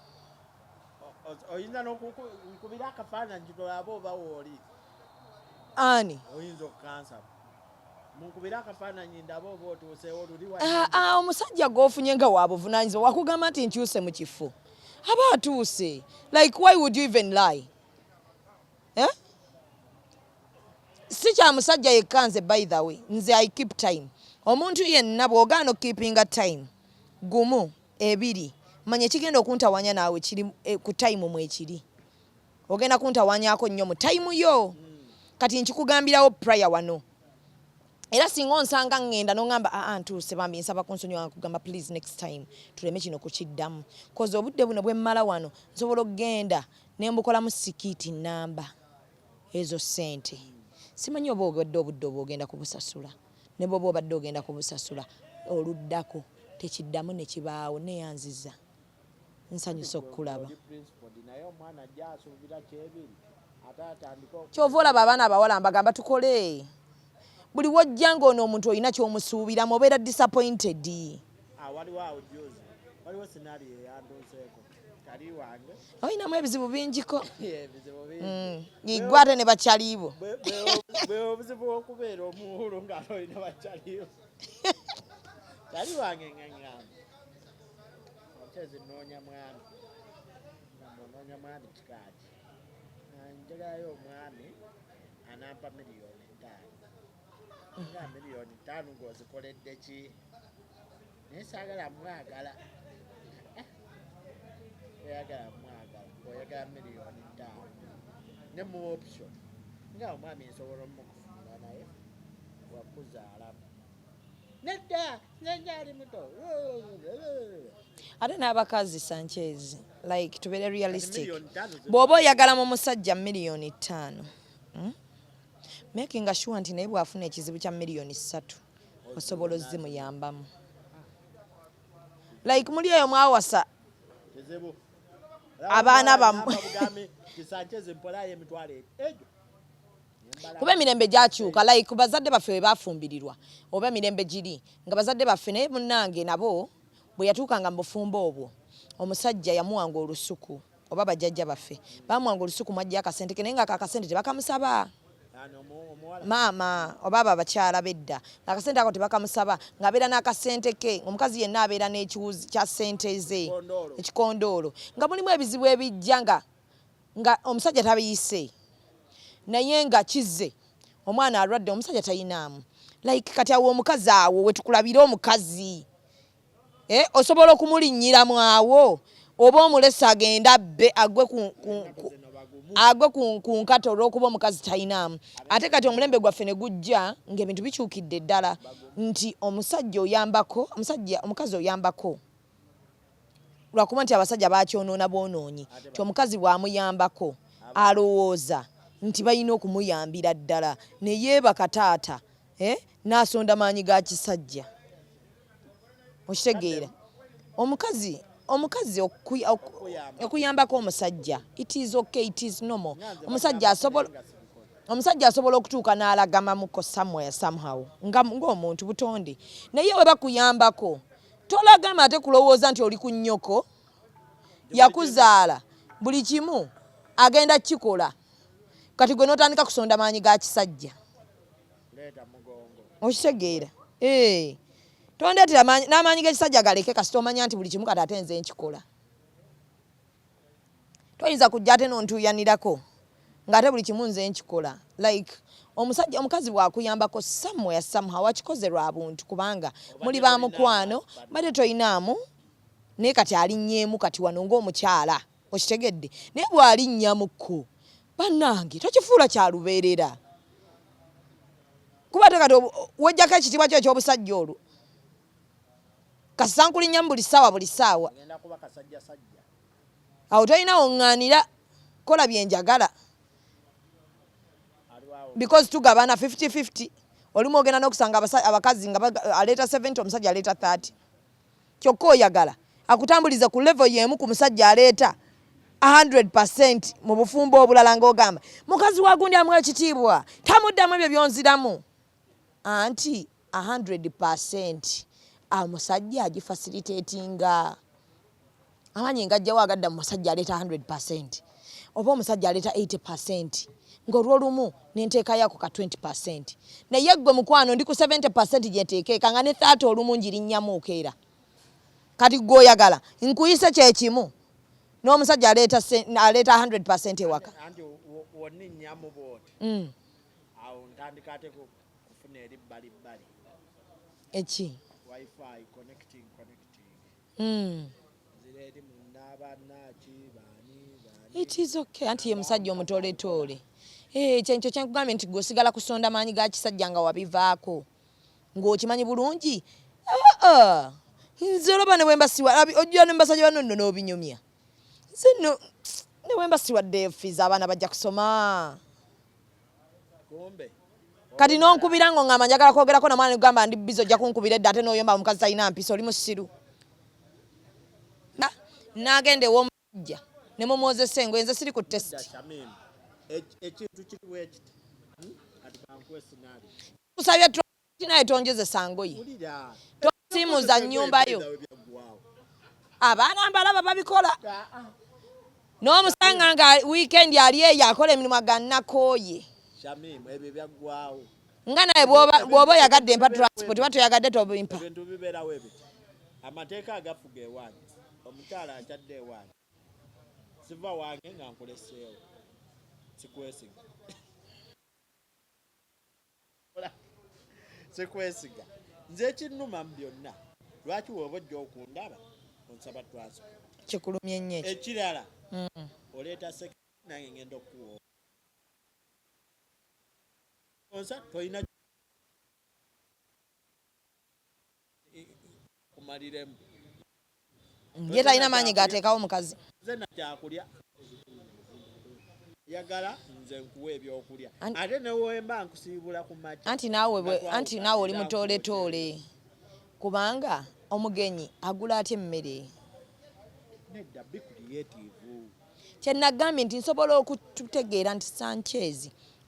Oyinza n'okukubira akafaananyi tolaba oba wooli ani oyinza okukansa munkubira akafaananyi ndaba oba otuuseewo luli omusajja g'ofunye nga wa buvunaanyizibwa wakugamba nti nkyuse mu kifo aba atuuse like why would you even lie si kya musajja yekka nze by the way nze I keep time omuntu yenna bw'ogaana okukeepinga time gumu 2 manya ekigenda okuntawanya naawe kiri ku time mwekiri ogenda kuntawanyaako nnyo mu time yo kati nkikugambirawo prior wano era singa onsanga ngenda n'ongamba ntuuse bambi nsaba kunsonyiwa nkugamba please next time tuleme kino kukiddamu koze obudde buno bwe mmala wano nsobola okgenda ne mbukolamu sikiiti namba ezo ssente simanyi oba obadde obudde oba ogenda kubusasula ne bwoba obadde ogenda kubusasula oluddako tekiddamu ne kibaawo neyanziza nsanyusa okukulaba kyova olaba abaana abawala mbagamba tukole buli wojja ng'ono omuntu olina ky'omusuubiramu obeera disappointed. waliwo scenario eyanduuseeko kali wange olinamu ebizibu bingiko igwe ate ne bakyaliibo bwe obuzibu okubeera omuwulu ng'ate olina bakyaliibo kali wange ngaŋŋamba okyezi nnoonya mwami onoonya mwami kikaaki njagalayo omwami anampa $5,000,000 nga $5,000,000 ng'ozikoledde ki naye saagala mwagala oyagala mwagala miliyoni 5 ne mu option nga omwami nsobola omukufuna naye wakuzaalamu nedda nenjali muto ate n'abakazi Sanchez like to be realistic bw'oba oyagala mu musajja miliyoni 5 making sure nti naye bw'afuna ekizibu kya miliyoni 3 osobola ozimuyambamu like muli eyo mwawasa abaana bammwe kuba emirembe gyakyuka like bazadde baffe bwe bafumbirirwa oba emirembe giri nga bazadde baffe naye munnange nabo bwe yatuukanga mu bufumbo obwo omusajja yamuwanga olusuku oba bajjajja baffe bamuwanga olusuku mwajja akasente ke naye nga akasente tebakamusaba maama oba abo abakyala bedda akasente ako tebakamusaba ng'abeera n'akasente ke omukazi yenna abeera n'ekiwuzi kya ssente ze ekikondoolo nga mulimu ebizibu ebijja nga omusajja tabiyise naye nga kizze omwana alwadde omusajja tayinaamu like kati awo omukazi awo wetukulabira omukazi osobola okumulinnyiramu awo oba omulesa agenda abbe agwe ku nkato olw'okuba omukazi tayinaamu ate kati omulembe gwaffe ne gujja ng'ebintu bikyukidde ddala nti omusajja oyambako omukazi oyambako lwakuba nti abasajja bakyonoona bwonoonyi nti omukazi bw'amuyambako alowooza nti balina okumuyambira ddala ne yeebaka taata n'asonda maanyi ga kisajja okitegeera omukazi okuyambako omusajja it is okay it is normal omusajja asobola okutuuka n'alagamamuko somewhere somehow ng'omuntu butonde naye we bakuyambako tolagama ate kulowooza nti oli ku nnyoko yakuzaala buli kimu agenda kikola kati gwe n'otandika kusonda maanyi ga kisajja okitegeera tondeetera n'amaanyi g'ekisajja galeke kasita omanya nti buli kimu kati ate nze nkikola toyinza kujja ate n'ontuuyanirako ng'ate buli kimu nze nkikola like omukazi bw'akuyambako somewhere somehow wakikoze lwa buntu kubanga muli ba mukwano bade toyinaamu naye kati alinnyeemu kati wano ng'omukyala okitegedde naye bw'alinnyamuko bannange tokifuula kyalubeerera kuba ate kati wejjako ekitiibwa kyo eky'obusajja olwo kasankulinnyamu buli ssaawa awo tolina oŋŋaanira kola byenjagala because tugabana 50-50 olimu ogenda n'okusanga abakazi nga aleeta 70 omusajja aleeta 30 kyokka oyagala akutambulize ku level y'emu ku musajja aleeta 100% mu bufumbo obulala ng'ogamba mukazi wagundi amuwa ekitiibwa tamuddamu ebyo byonziramu anti 100% omusajja agifacilitatinga amanyi ngajjawo agadda mu musajja aleeta 100% oba omusajja aleeta 80% ng'olwolumu nenteekayo ako ka 20% naye gwe mukwano ndi ku 70% gyeteekeeka nga ne 30 olumu njirinnyamuuko era kati gw'oyagala nkuyise kyekimu n'omusajja aleeta 100% ewaka woninnyamu bwoti awo ntandika ate kufuna eribbalibbali eki wifi connecting zireri munnabanaki bani it is okay anti ye musajja omutoletoole kyenkyo kyenkugambye nti gweosigala kusonda maanyi ga kisajja nga wabivaako ng'okimanyi bulungi nze olaba ne wembasiwa ojja ne mbasajja bano nno n'obinyumya nze nno ne wembasiwadde fiizi abaana bajja kusoma kati n'onkubira ngo ngamba njagala kwogerako na mwana negamba ndi bizo ojja kunkubira edda ate n'oyomba omukazi talina mpisa oli musiru n'agenda ew'omusajja ne mumwozesa engoye nze siri ku testi ekintu kiriwo ekiti kusabye naye tonjezesa ngoye tosiimuza nnyumbayo abaana mbalaba babikola n'omusanga nga wiikendi ali eyo akola emirimu gannakooye ebyo byaggwawo nga naye bw'oba oyagadde empa transport oba toyagadde tobimpa ebintu bibeerawo ebiti amateeka agafuga ewange omukyala akyadde ewange siva wange nga nkuleseewo sikwesiga sikwesiga nze ekinnuma mu byonna lwaki wooba ojja okundaba onsaba transport kikulumye nnyo ekirala oleeta sek nange ngenda okuwa onsa toyina kumaliremu ye talina maanyi gateekawo mukazi nze nakyakulya yagala nze nkuwa ebyokulya ate newemba nkusiibula ku makya anti naawe oli mutooletoole kubanga omugenyi agula atya emmere nedda be creative kyenagambye nti nsobola okutegeera nti Sanchez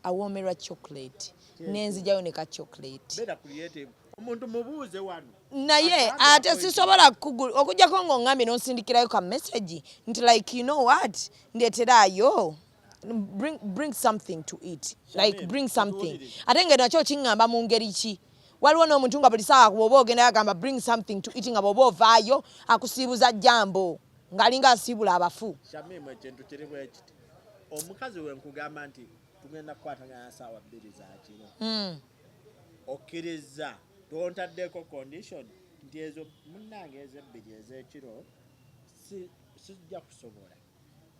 awoomerwa chocolate nenzijjayo ne ka chocolate better creative omuntu mubuuze wano naye ate sisobola okujjako ng'oŋŋambye n'onsindikirayo ka message nti like you know what ndeeteraayo bring something to eat like bring something ate nga nakyo kiŋŋamba mu ngeri ki waliwo n'omuntu nga buli saawa bw'oba ogenda yagamba bring something to eat nga bw'oba ovaayo akusiibuza jambo ng'alinga asiibula abafu Shamimu ekintu kiri bwe kiti omukazi we nkugamba nti tugenda kukwatagana ssaawa 2 za kiro okkiriza tontaddeko condition nti ezo munnange ez'ebbiri ez'ekiro sijja kusobola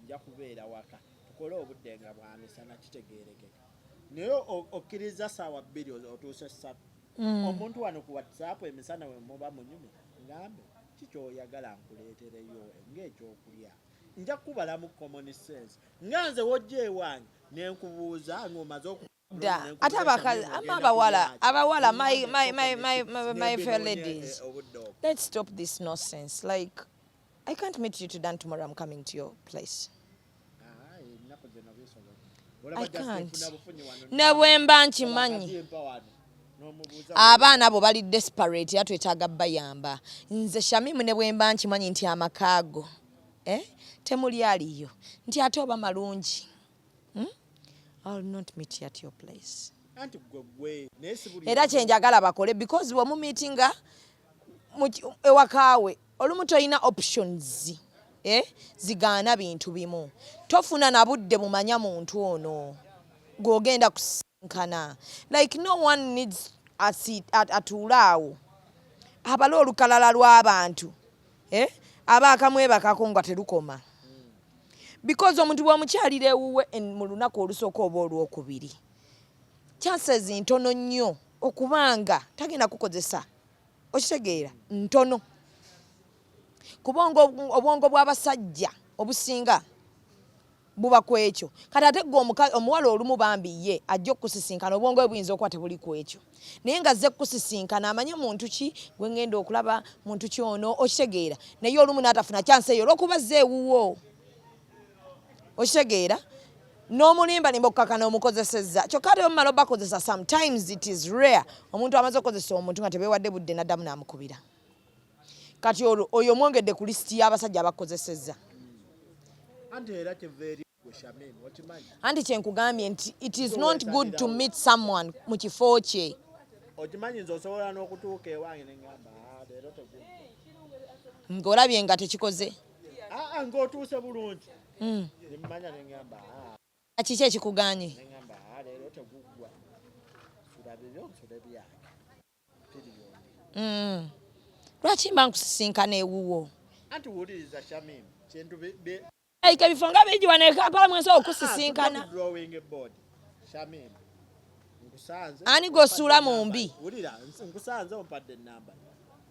nja kubeera waka tukole obudde nga bwamisana kitegeerekeka naye okkiriza ssaawa 2 otuuse 3 omuntu wano ku WhatsApp emisana we muba munyume ngambe kikyoyagala nkuleetereyo ng'ekyokulya nja kubalamu common sense nga nze wojja ewange nenkubuuza ng'omaze ate abakazi abawala my fair ladies let's stop this nonsense like I can't meet you today and tomorrow I'm coming to your place I can't ne bwemba nkimanyi abaana abo bali desperate era twetaaga bayamba nze Shamimu ne bwemba nkimanyi nti amakaago temuli aliyo nti ate oba malungi I'll not meet you at your place era kyenjagala bakole because bwe mu meetinga ewakaawe olumu toyina options zigaana bintu bimu tofuna na budde bumanya muntu ono gw'ogenda kusinkana like no one needs atuulaawo abala olukalala lw'abantu aba akamwebakako nga terukoma because omuntu bw'omukyalira ewuwe mu lunaku olusooka oba olwokubiri chances ntono nnyo okubanga tagenda kukozesa okitegeera ntono kubanga obwongo bw'abasajja obusinga buba ku ekyo kati ate gwe omuwala olumu bambi ye ajja okusisinkana obwongo bwe buyinza okuba tebuli ku ekyo naye nga azze kusisinkana amanye muntu ki gwe ngenda okulaba muntu ki ono okitegeera naye olumu n'atafuna chance eyo olw'okuba azze ewuwo okitegeera n'omulimbalimba okukakana omukozesezza kyokka ate omumala obakozesa sometimes it is rare omuntu amaze okukozesa omuntu nga tebeewadde budde n'addamu n'amukubira kati oyo omwongedde ku lisiti y'abasajja abakozesezza anti kyenkugambye nti it is not good to meet someone mu kifo kye okimanyi nze osobola n'okutuuka ewange neŋŋamba leero tegudde ng'olabye nga tekikoze ng'otuuse bulungi nemmanya neŋŋamba kiki ekikuganye neŋŋamba leero teguggwa sulabire nsule byange piriyoni lwaki mba nkusisinkana ewuwo anti wuliriza Shamimu kintu like ebifo nga bijiwa ne Kampala mwensobola okusisinkana drawing board Shamimu nkusanze ani gwosuula mu mbi wulira nkusanze ompadde ennamba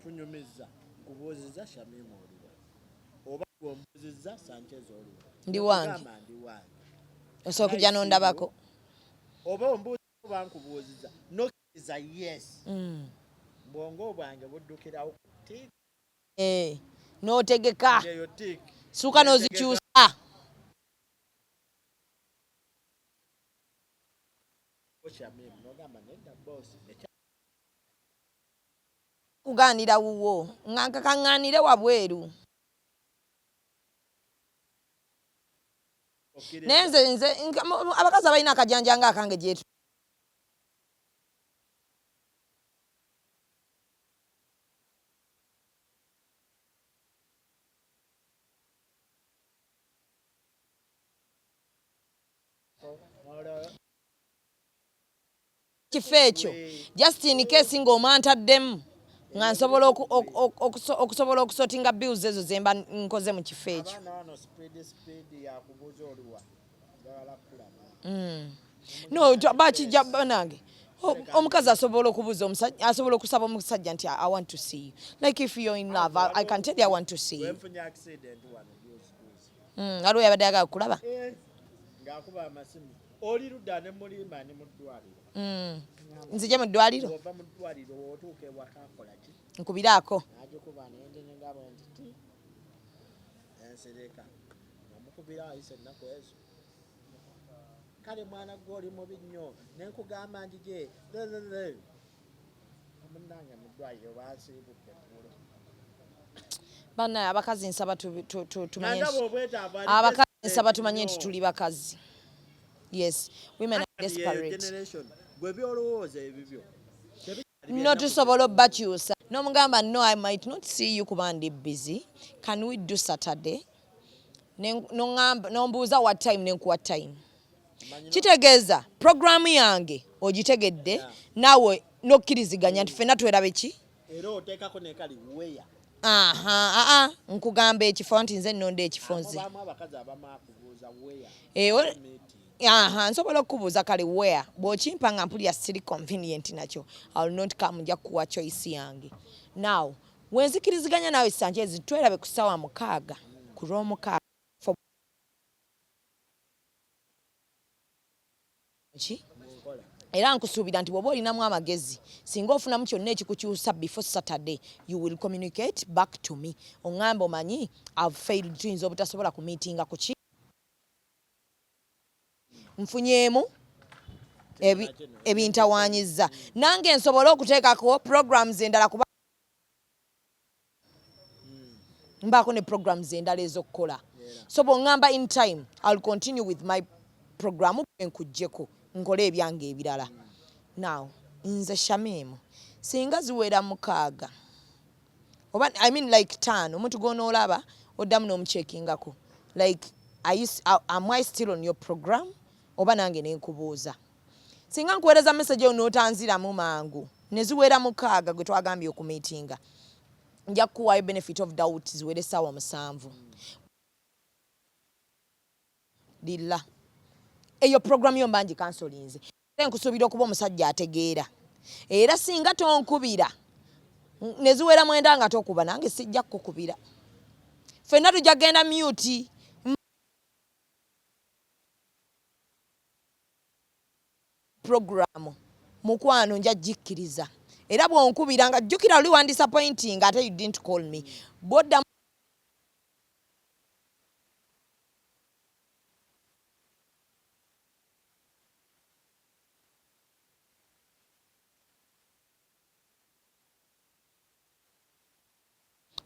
tunyumizza nkubuuzizza Shamimu oliwa oba gw'ombuuzizza Sanchez oliwa ndi wange osobola okujja n'ondabako oba ombuuza oba nkubuuzizza nokkiriza yes bwongo bwange buddukirawo ku tiiki n'otegeka eyo tiiki suuka n'ozikyusa Shamimu n'ogamba nedda boss kugaanira wuwo nga nkakaŋŋaanire wabweru naye nze abakazi abalina akajanja nga akange gyetu kifo ekyo just in case ng'omwantaddemu nga nsobola okusobola okusortinga bills ezo zemba nkoze mu kifo ekyo. Abaana wano speed yakubuuza oluwa njagala kulaba. No bakijja banange omukazi asobola okubuuza omusajja asobola okusaba omusajja nti I want to see you. Like if you're in love, I can tell you I want to see you. Wenfunye accident wano Aliwo yabadde ayagala kulaba. Ng'akuba amasimu. Oli ludda ne mulimba ne mu ddwaliro. Nzije mu ddwaliro. Ova mu ddwaliro otuuka ewaka akola ki? Nkubiraako. Agikuba n'enjenga bwenti. Ensereka. Namukubira ayise ennaku ezo. Kale mwana gwe oli mubi nnyo nenkugamba njije omunnange mu ddwaliro baasiibudde mulo. Bana abakazi nsaba tumanye abakazi nsaba tumanye nti tuli bakazi. Yes, women are desperate. Gwe byolowooza ebibyo notusobola obbakyusa n'omugamba no I might not see you kuba ndi busy, can we do Saturday? Nombuuza what time nenkuwa time. Kitegeeza programu yange ogitegedde naawe nokkiriziganya nti ffenna twerabe ki? Era oteekako nekali weya. Nkugamba ekifo nti nze nnonda ekifo nze. Abakazi abamu akubuuza weya. Nsobola okubuuza kale where bw'okimpa nga mpulira siri convenient nakyo I will not come nja kuwa choice yange. Now wenzikiriziganya naawe Sanchez twerabe ku ssaawa 6 ku Lwomukaaga. Era nkusuubira nti bw'oba olinamu amagezi singa ofunamu kyonna ekikukyusa before Saturday you will communicate back to me oŋŋamba omanyi I've failed tuyinza obutasobola ku meetinga ku ki nfunyeemu ebintawaanyizza nange nsobola okuteekako programs endala kuba mbaako ne programs endala ez'okukola so bw'oŋŋamba in time I'll continue with my program enkuggyeko nkole ebyange ebirala. Now nze Shamimu singa ziwera 6 oba I mean like 5 omuntu gw'onoolaba oddamu n'omucheckingako like am I still on your program oba nange nenkubuuza singa nkuweereza message eyo n'otanziramu mangu ne ziwera 6 gwe twagambye okumeetinga nja kukuwaayo benefit of doubt ziwere essaawa 7 dilla eyo program yo mbanji kansolinze nkusuubira okuba omusajja ategeera era singa tonkubira ne ziwera 9 nga tokuba nange sijja kukubira ffenna tujja genda mute program mukwano nja jikkiriza era bw'onkubira nga jjukira oli wan disappointing ate you didn't call me bodda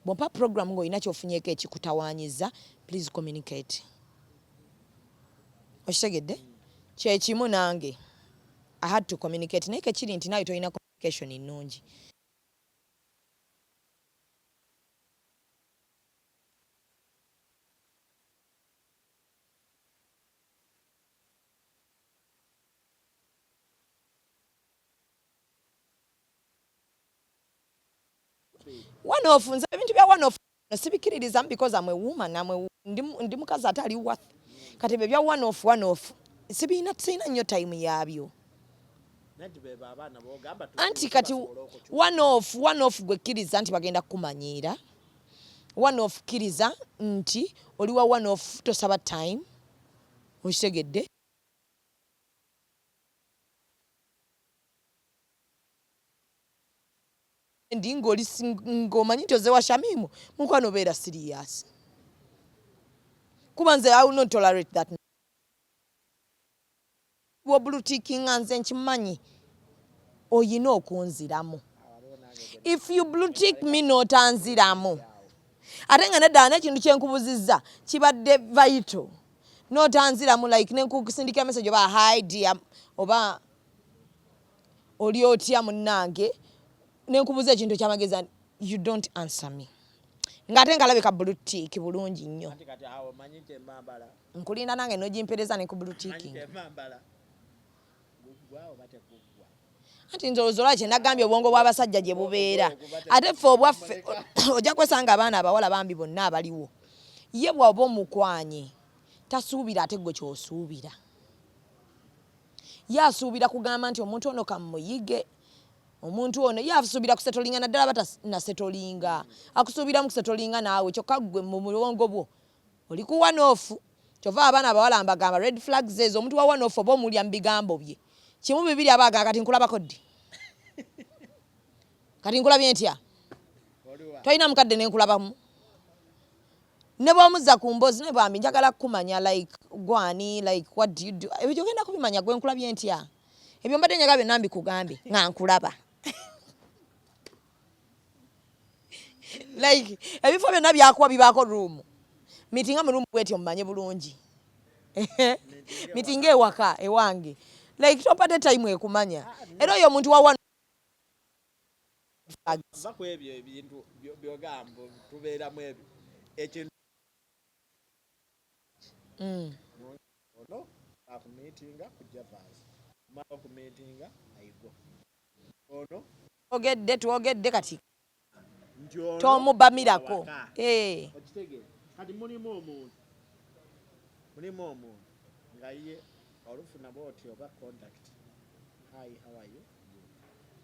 bw'ompa program ng'olina ky'ofunyeeko ekikutawaanyiza please communicate. Okitegedde? Kyekimu nange I had to communicate naye kekiri nti nawe tolina communication ennungi. One of nze ebintu bya one of sibikiririza because I'm a woman ndi mukazi atali worth kati bye bya one of sibina nnyo time yabyo anti kati one of gwe kkiriza nti bagenda kukumanyiira one of kkiriza nti oliwa one of tosaba time okitegedde ndi ng'omanyi nti ozewa Shamimu mukwano beera serious kuba nze I will not tolerate that bw'obulutikinga nze nkimanyi oyina okunziramu if you blue tick me n'otanziramu ate nga nedda n'ekintu kyenkubuzizza kibadde vital n'otanziramu like nenkusindika message oba hi dear oba oli otya munnange nenkubuza ekintu kyamageza you don't answer me ngate ngalabika blue tick bulungi nnyo kati awo manyite mambala nkulinda nange nogimpereza ne ku blue tick Anti ndowooza lwaki nagambye obwongo bw'abasajja gye bubeera ate ffe obwaffe ojja kwesanga abaana abawala bambi bonna abaliwo ye bw'oba omukwanye tasuubira ate gwe ky'osuubira ye asuubira kugamba nti omuntu ono kamuyige omuntu ono ye asuubira kusetolinga naddala batanasetolinga akusuubira mu kusetolinga naawe kyokka gwe mu bulongo bwo oli ku one-off kyova abaana abawala mbagamba red flags ezo omuntu wa one-off oba omulya mu bigambo bye kimu bibiri abaaga kati nkulabako ddi kati nkulabye ntya tolina mukadde nenkulabamu ne bw'omuzza ku mboozi ne bwambi njagala kumanya like gwani like what do you do ebyo ogenda kubimanya gwe nkulabye ntya ebyo mbadde njaga byonna mbikugambe nga nkulaba like ebifo byonna byakuwa bibaako room mitinga mu room bwetyo mumanye bulungi mitinga ewaka ewange like topate time ekumanya era oyo omuntu wa ku ebyo ebintu byogamba tubeeramu ebyo ekintu ono akumitinga kujja vaasi mala okumitinga ayigo ono twogedde kati tomubamirako okitegeera kati mulimu omuntu nga ye olufuna bwoti oba contact hi how are you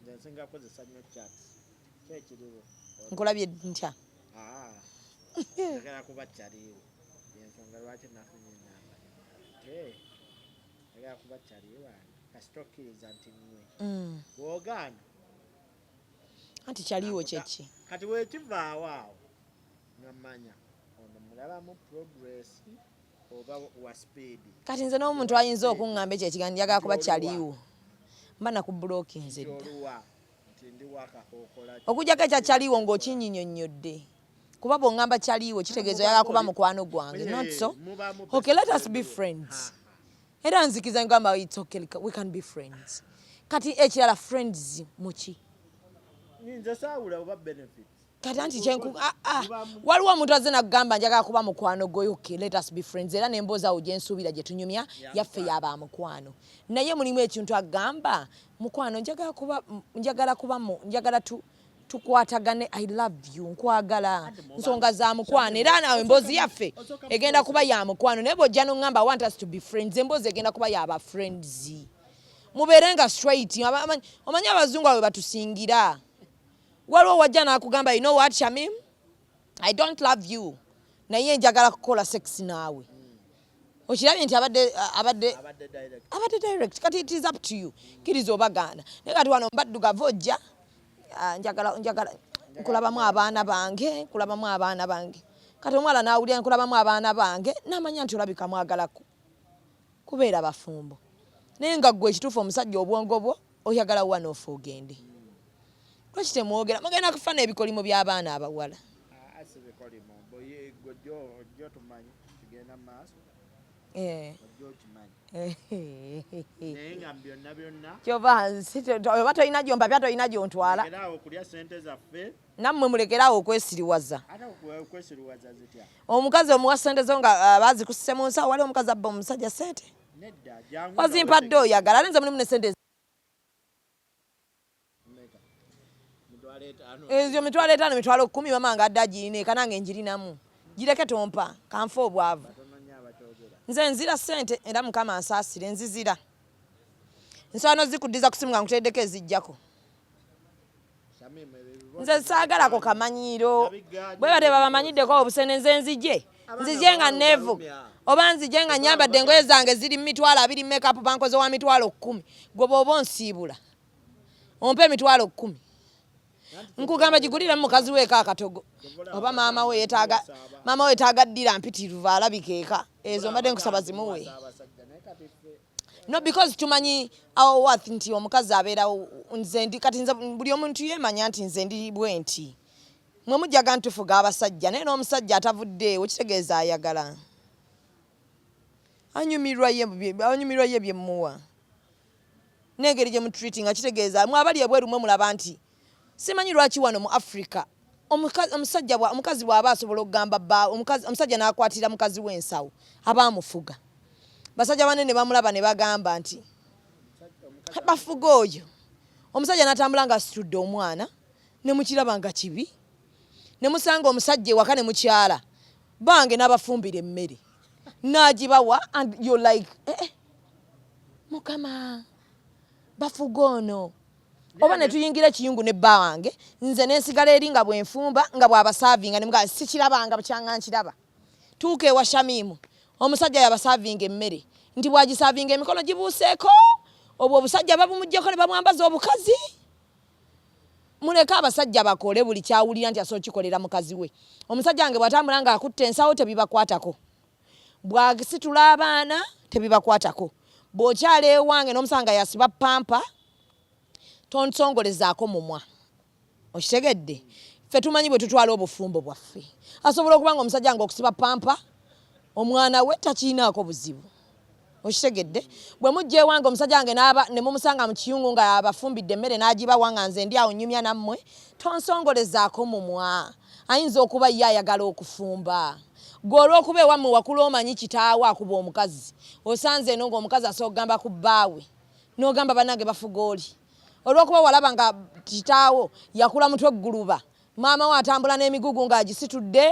nze nsinga kozesa nnyo chat kyekiriwo nkulabye ntya agala kuba kyaliwo ensonga lwaki nafunye enamba agala kuba kyaliwo kasitokkiriza nti mmwe bw'ogaana anti kyaliwo kyeki kati wekivaawo awo namanya ono mulabamu progress oba wa speed kati nze n'omuntu ayinza okuŋŋamba ekyo ekigambo njagala kuba kyaliwo mba nakubulokinze dda okujjako ekyakyaliwo ng'okinnyinnyonnyodde kuba bw'oŋŋamba kyaliwo kitegeeza oyagala kuba mukwano gwange not so okay let us be friends era nzikiza ngamba it's okay we can be friends kati ekirala friends muki nze saawula oba benefits kati anti waliwo omuntu azze nakugamba njagala kuba mukwano gwe okay let us be friends era nemboozawo gye nsuubira gye tunyumya yaffe yaba mukwano naye mulimu ekintu agamba mukwano njagala tukwatagane I love you nkwagala nsonga za mukwano era nawe emboozi yaffe egenda kuba ya mukwano naye bw'ojja n'oŋŋamba I want us to be friends emboozi egenda kuba yaba friends mubeerenga straight omanyi abazungu abo batusingira waliwo wajja n'akugamba you know what Shamim I don't love you naye njagala kukola sex naawe okirabye nti abadde direct kati it is up to you kiriza obagaana naye kati wano mbaddugavu ojja njagala nkulabamu abaana bange kati omwala naawulira nkulabamu abaana bange n'amanya nti olabika mwagalako kubeera bafumbo naye nga ggwe ekituufu omusajja obwongo bwo oyagala one-off ogende lwaki temwogera mugenda kufana ebikolimo by'abaana abawala kyova oba tolina gyompapya tolina gyontwala nammwe mulekeraawo okwesiriwaza omukazi omuwa sente zo nga bazikusise mu nsawo wali omukazi abba omusajja sente wazimpadde oyagala alenze mulimu ne sente ezo mitwalo 5 mitwalo 10 mama nga adda girina ekanange njirinamu gireke tompa kanfa obwavu nze nzira sente era mukama ansaasire nzizira nsobola nozikuddiza kusimu nga nkuteddeko ezijjako nze saagalako kamanyiiro bwe bate babamanyiddeko obusene nze nzije nga nevu oba nzije nga nyambadde engoye zange ziri mitwalo 2 makeup bankoze wa mitwalo 10 gwe bw'oba onsiibula ompe emitwalo 10 nkugamba giguliremu mukazi weeka akatogo oba maama we yetaaga ddira mpitirivu alabika eka ezo mbadde nkusaba zimuwe no because tumanyi our worth nti omukazi abeerawo nze ndi kati nze buli omuntu yemanya nti nze ndi bwe nti mwe mujjaga ntufuga abasajja naye n'omusajja atavuddeewo kitegeeza ayagala anyumirwa ye bye mmuwa n'engeri gye mutreatinga kitegeeza mwabali ebweru mwe mulaba nti simanyi lwaki wano mu Africa omukazi bw'aba asobola okugamba omusajja n'akwatira mukazi w'ensawo aba amufuga basajja banene bamulaba ne bagamba nti bafuga oyo omusajja natambula nga asitudde omwana ne mukiraba nga kibi ne musanga omusajja ewaka ne mukyala bange n'abafumbira emmere n'agibawa and you're like mukama bafuga ono oba ne tuyingira ekiyungu ne bba wange nze n'ensigala eri nga bwenfumba nga bw'abasaavinga ne mugaa sikirabanga bukyanga nkiraba tuuka ewa Shamimu omusajja yabasaavinga emmere nti bw'agisaavinga emikono gibuuseeko obwo obusajja babumugyeko ne bamwambaza obukazi muleke abasajja bakole buli kyawulira nti asobola kikolera mukazi we omusajja wange bw'atambula nga akutte ensawo tebibakwatako bw'agisitula abaana tebibakwatako bw'okyala ewange n'omusanga yasiba pampa tonsongolezaako mumwa okitegedde ffe tumanyi bwe tutwala obufumbo bwaffe asobola okuba nga omusajja nga okusiba pampa omwana we takiinaako buzibu okitegedde bwe mujja ewange omusajja wange ne mumusanga mu kiyungu nga abafumbidde emmere n'agibawa nga nze ndi awo nyumya nammwe tonsongolezaako mumwa ayinza okuba ye ayagala okufumba gwe olw'okuba ewammwe wakulu omanyi kitaawe akuba omukazi osanze eno ng'omukazi asobola okugamba ku bbaawe n'ogamba bannange bafuga oli olw'okuba walaba nga kitaawo yakula mutwe gguluba maama we atambula n'emigugu ng'agisitudde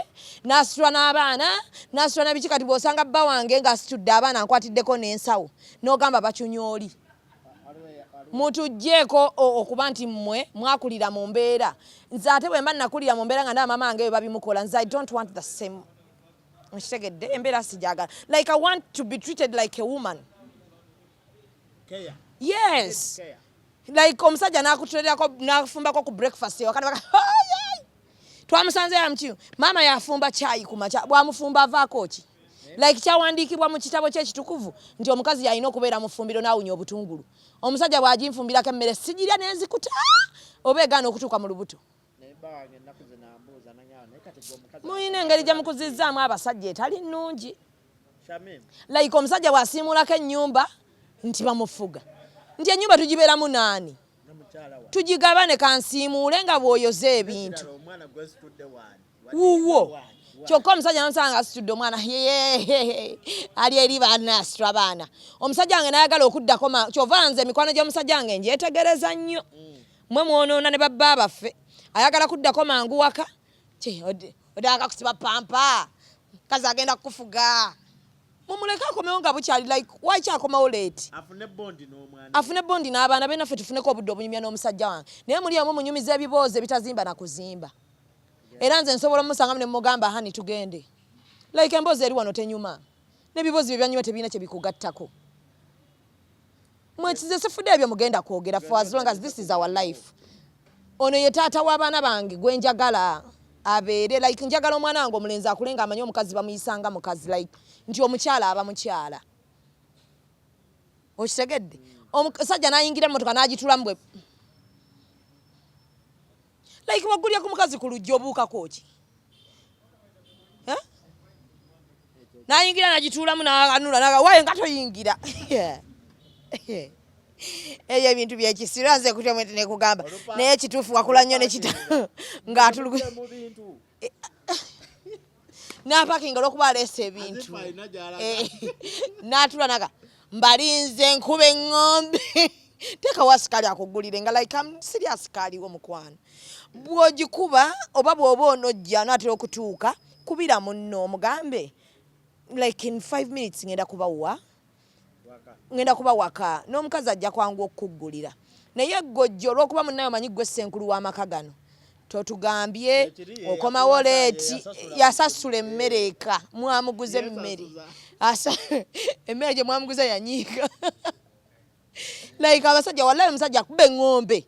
n'asitula n'abaana n'asitula n'ebiki kati bw'osanga bba wange ng'asitudde abaana nkwatiddeko n'ensawo n'ogamba bacunya oli mutugjeeko okuba nti mmwe mwakulira mu mbeera nze ate bwe mba nakulira mu mbeera nga ndaba maama wange bwe babimukola nze I don't want the same nkitegedde embeera sijagala like I want to be treated like a woman yes like omusajja n'akutulerako n'afumbako ku breakfast ewakati baka twamusanze ya mkiyu maama yafumba chai ku makya bwamufumba avaako ki like kyawandiikibwa mu kitabo ky'ekitukuvu nti omukazi yalina okubeera mu ffumbiro n'awunya obutungulu omusajja bw'aginfumbirako emmere sigirya n'enzikuta oba egaana okutuuka mu lubuto muyina engeri gye mukuzizzaamu abasajja etali nnungi like omusajja bw'asiimulako ennyumba nti bamufuga nti ennyumba tugibeeramu naani tugigabane kansiimuule nga bw'oyoza ebintu wuwo kyokka omusajja namusanga asitudde omwana ali eri baana asitula baana omusajja wange nayagala okuddako kyova nze emikwano gy'omusajja wange njyetegereza nnyo mmwe mwonoona ne babba baffe ayagala kuddako mangu waka odanga kusiba pampa kazi agenda kukufuga mumuleke akomewo nga bukyali like waki akomawo late afune bondi n'abaana be naffe tufuneko obudde obunyumya n'omusajja wange naye muli omwe munyumiza ebiboozi ebitazimba na kuzimba era nze nsobola omusangamu ne mugamba hani tugende like emboozi eri wano tenyuma n'ebibozi bye byanyuma tebirina kye bikugattako mwekize sifudde ebyo mugenda kwogera for as long as this is our life ono ye taata w'abaana bange gwe njagala abeere like njagala omwana wange omulenzi akule nga amanyi omukazi bamuyisanga mukazi like nti omukyala aba mukyala okitegedde omusajja n'ayingira emmotoka n'agitulamu bwe like waggulya ku mukazi ku lujja obuukako ki n'ayingira n'agituulamu n'anula naga waye nga toyingira eyo ebintu byekisiro nze kutya mwete nekugamba naye ekituufu wakula nnyo nekita ng'atulugu n'apakinga olw'okuba aleesa ebintu n'atula naga mbalinze nkube eŋŋombe teekawo asikaali akuggulire nga like siri asikaaliwo mukwano bw'ogikuba oba bw'oba onojja n'atera okutuuka kubira munno omugambe like in 5 minutes ngenda kuba waka n'omukazi ajja kwangu okukuggulira naye gojja olw'okuba munnayo manyi gwe ssenkulu w'amaka gano totugambye okomawo leeti yasasula emmere eka mwamuguza emmere emmere gye mwamuguza yanyiika like abasajja wallahi omusajja akuba eŋŋombe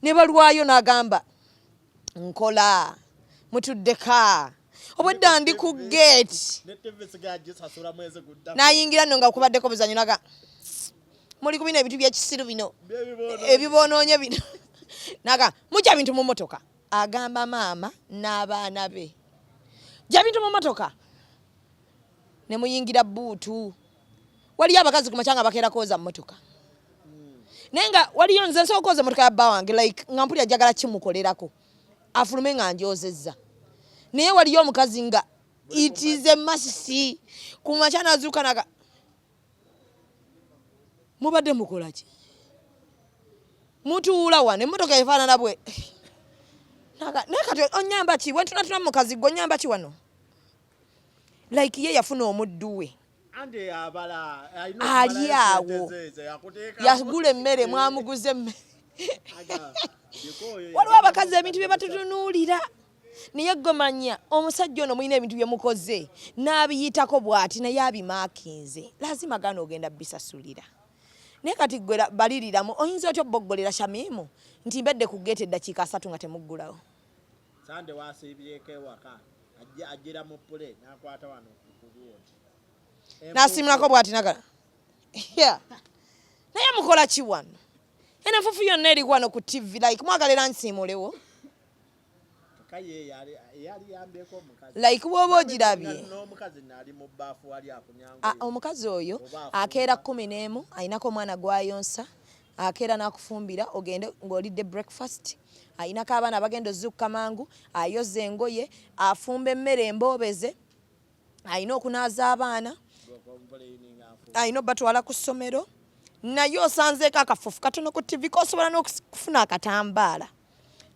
ne balwayo n'agamba nkola mutuddeka obwedda ndi ku gate n'ayingira nno nga kubaddeko buzanyo naga muli kubina ebintu byekisiru bino ebiboonoonye bino naga mujja bintu mu motoka agamba maama n'abaana be jja bintu mu motoka ne muyingira buutu waliyo abakazi ku makyanga bakeera kwoza mu motoka naye nga waliyo nze nsobola okwoza emotoka ya bba wange like nga mpulira jagala kimukolerako afulume nga njozezza naye waliyo omukazi nga it is a must ku makya n'azuuka naga mubadde mukola ki mutuula wano emmotoka efaanana bwe naye kati onyamba ki wentunatuna mukazi gwe onyamba ki wano like ye yafuna omuddu we ali awo yagula emmere mwamuguze emmere waliwo abakazi ebintu bye batutunuulira naye gomanya omusajja ono mulina ebintu bye mukoze n'abiyitako bw'ati naye abimaakinze lazima gaana ogenda bisasulira naye kati gwe baliriramu oyinza otya obboggolera Shamimu nti mbedde ku geeti eddakiika 3 nga temuggulawo sande wasiibyeko ewaka ajjira mu pule n'akwata wano n'asimulako bw'ati nagala naye mukola ki wano ena enfufu yonna eri wano ku TV like mwagalera nsiimulewo like bw'oba ogirabye omukazi oyo akeera 11 ayinako omwana gwayonsa akeera n'akufumbira ogende ng'olidde breakfast ayinako abaana abagenda ozukka mangu ayoza engoye afumba emmere emboobeze ayina okunaaza abaana ayina obatwala ku ssomero naye osanzeeko akafufu katono ku TV kosobola n'okufuna akatambaala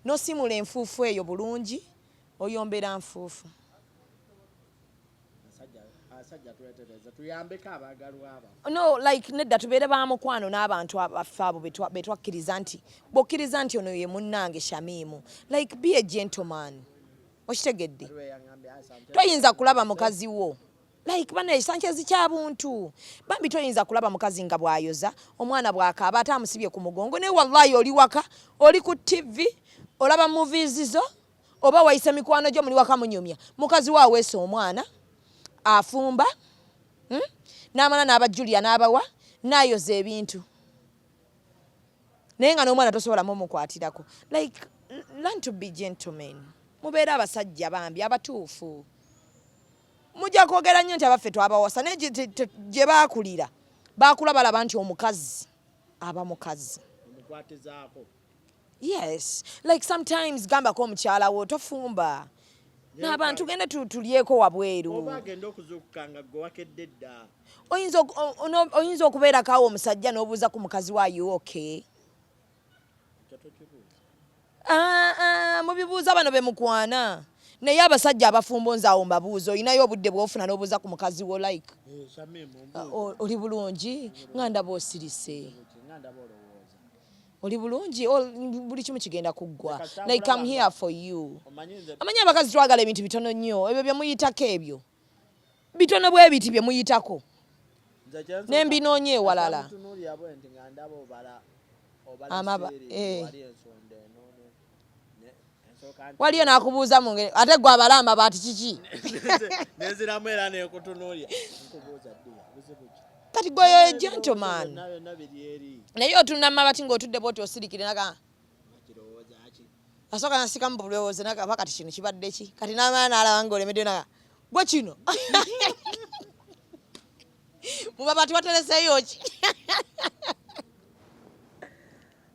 n'osimula enfuufu eyo bulungi oyombeera nfuufu no like nedda tubeere ba mukwano n'abantu abaffe abo betwakkiriza nti bw'okkiriza nti ono ye munnange Shamimu like be a gentleman okitegedde toyinza kulaba mukazi wo like bana ekisankyezi kya buntu bambi toyinza kulaba mukazi nga bw'ayoza omwana bw'akaaba ate amusibye ku mugongo naye wallahi oli waka oli ku TV olaba movies zo oba wayise mikwano gyo muli waka munyumya mukazi wa aweesa omwana afumba n'amala n'abajulya n'abawa n'ayoza ebintu naye nga n'omwana tosobola mumukwatirako like learn to be gentlemen mubeere abasajja bambi abatuufu mujja kwogera nnyo nti abaffe twabawasa naye gye baakulira baakula balaba nti omukazi aba mukazi yes like sometimes gambako omukyala wo tofumba n'abantu gende tulyeko wabweru oyinza okubeerako awo omusajja n'obuuza ku mukazi waayo okay mubibuuza bano bemukwana naye abasajja abafumbo nzaawo mbabuuza olinayo obudde bw'ofuna n'obuuza ku mukazi wo like oli bulungi nga ndaba osirise oli bulungi buli kimu kigenda kuggwa like I'm here for you amanyi abakazi twagala ebintu bitono nnyo ebyo bye muyitako ebyo bitono bwe biti bye muyitako n'embinoonye ewalala amaba waliyo n'akubuuza mu ngeri ate gwe abala amabaati kiki nenziramu era n'ekutunuulya kati gwe gentleman naye otunula mu mabaati ng'otudde bwoti osirikire naga asooka nasikamu bulowooze naga kati kino kibadde ki kati n'amala n'alaba ng'olemedde naga gwe kino mu mabaati watereseeyo ki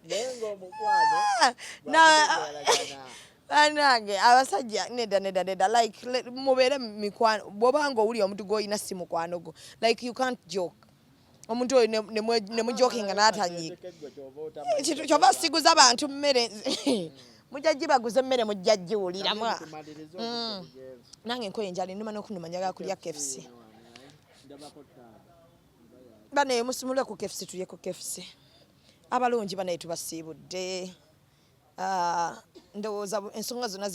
naye ng'omukwano anange abasajja nedda like mubeere mikwano bw'obanga owulira omuntu gw'olina si mukwano gwo like you can't joke omuntu oyo ne mujokinga n'atanyiika kyova siguza abantu mmere mujja gibaguza emmere mujja giwuliramu nange nkoye njala nnuma n'okunuma njagala kulya KFC bane musumule ku KFC tulye ku KFC abalungi banaye tubasiibudde ndowooza ensonga zonna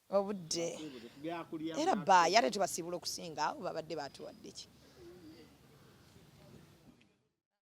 obudde era bayi ate tubasiibula okusinga awo babadde batuwadde ki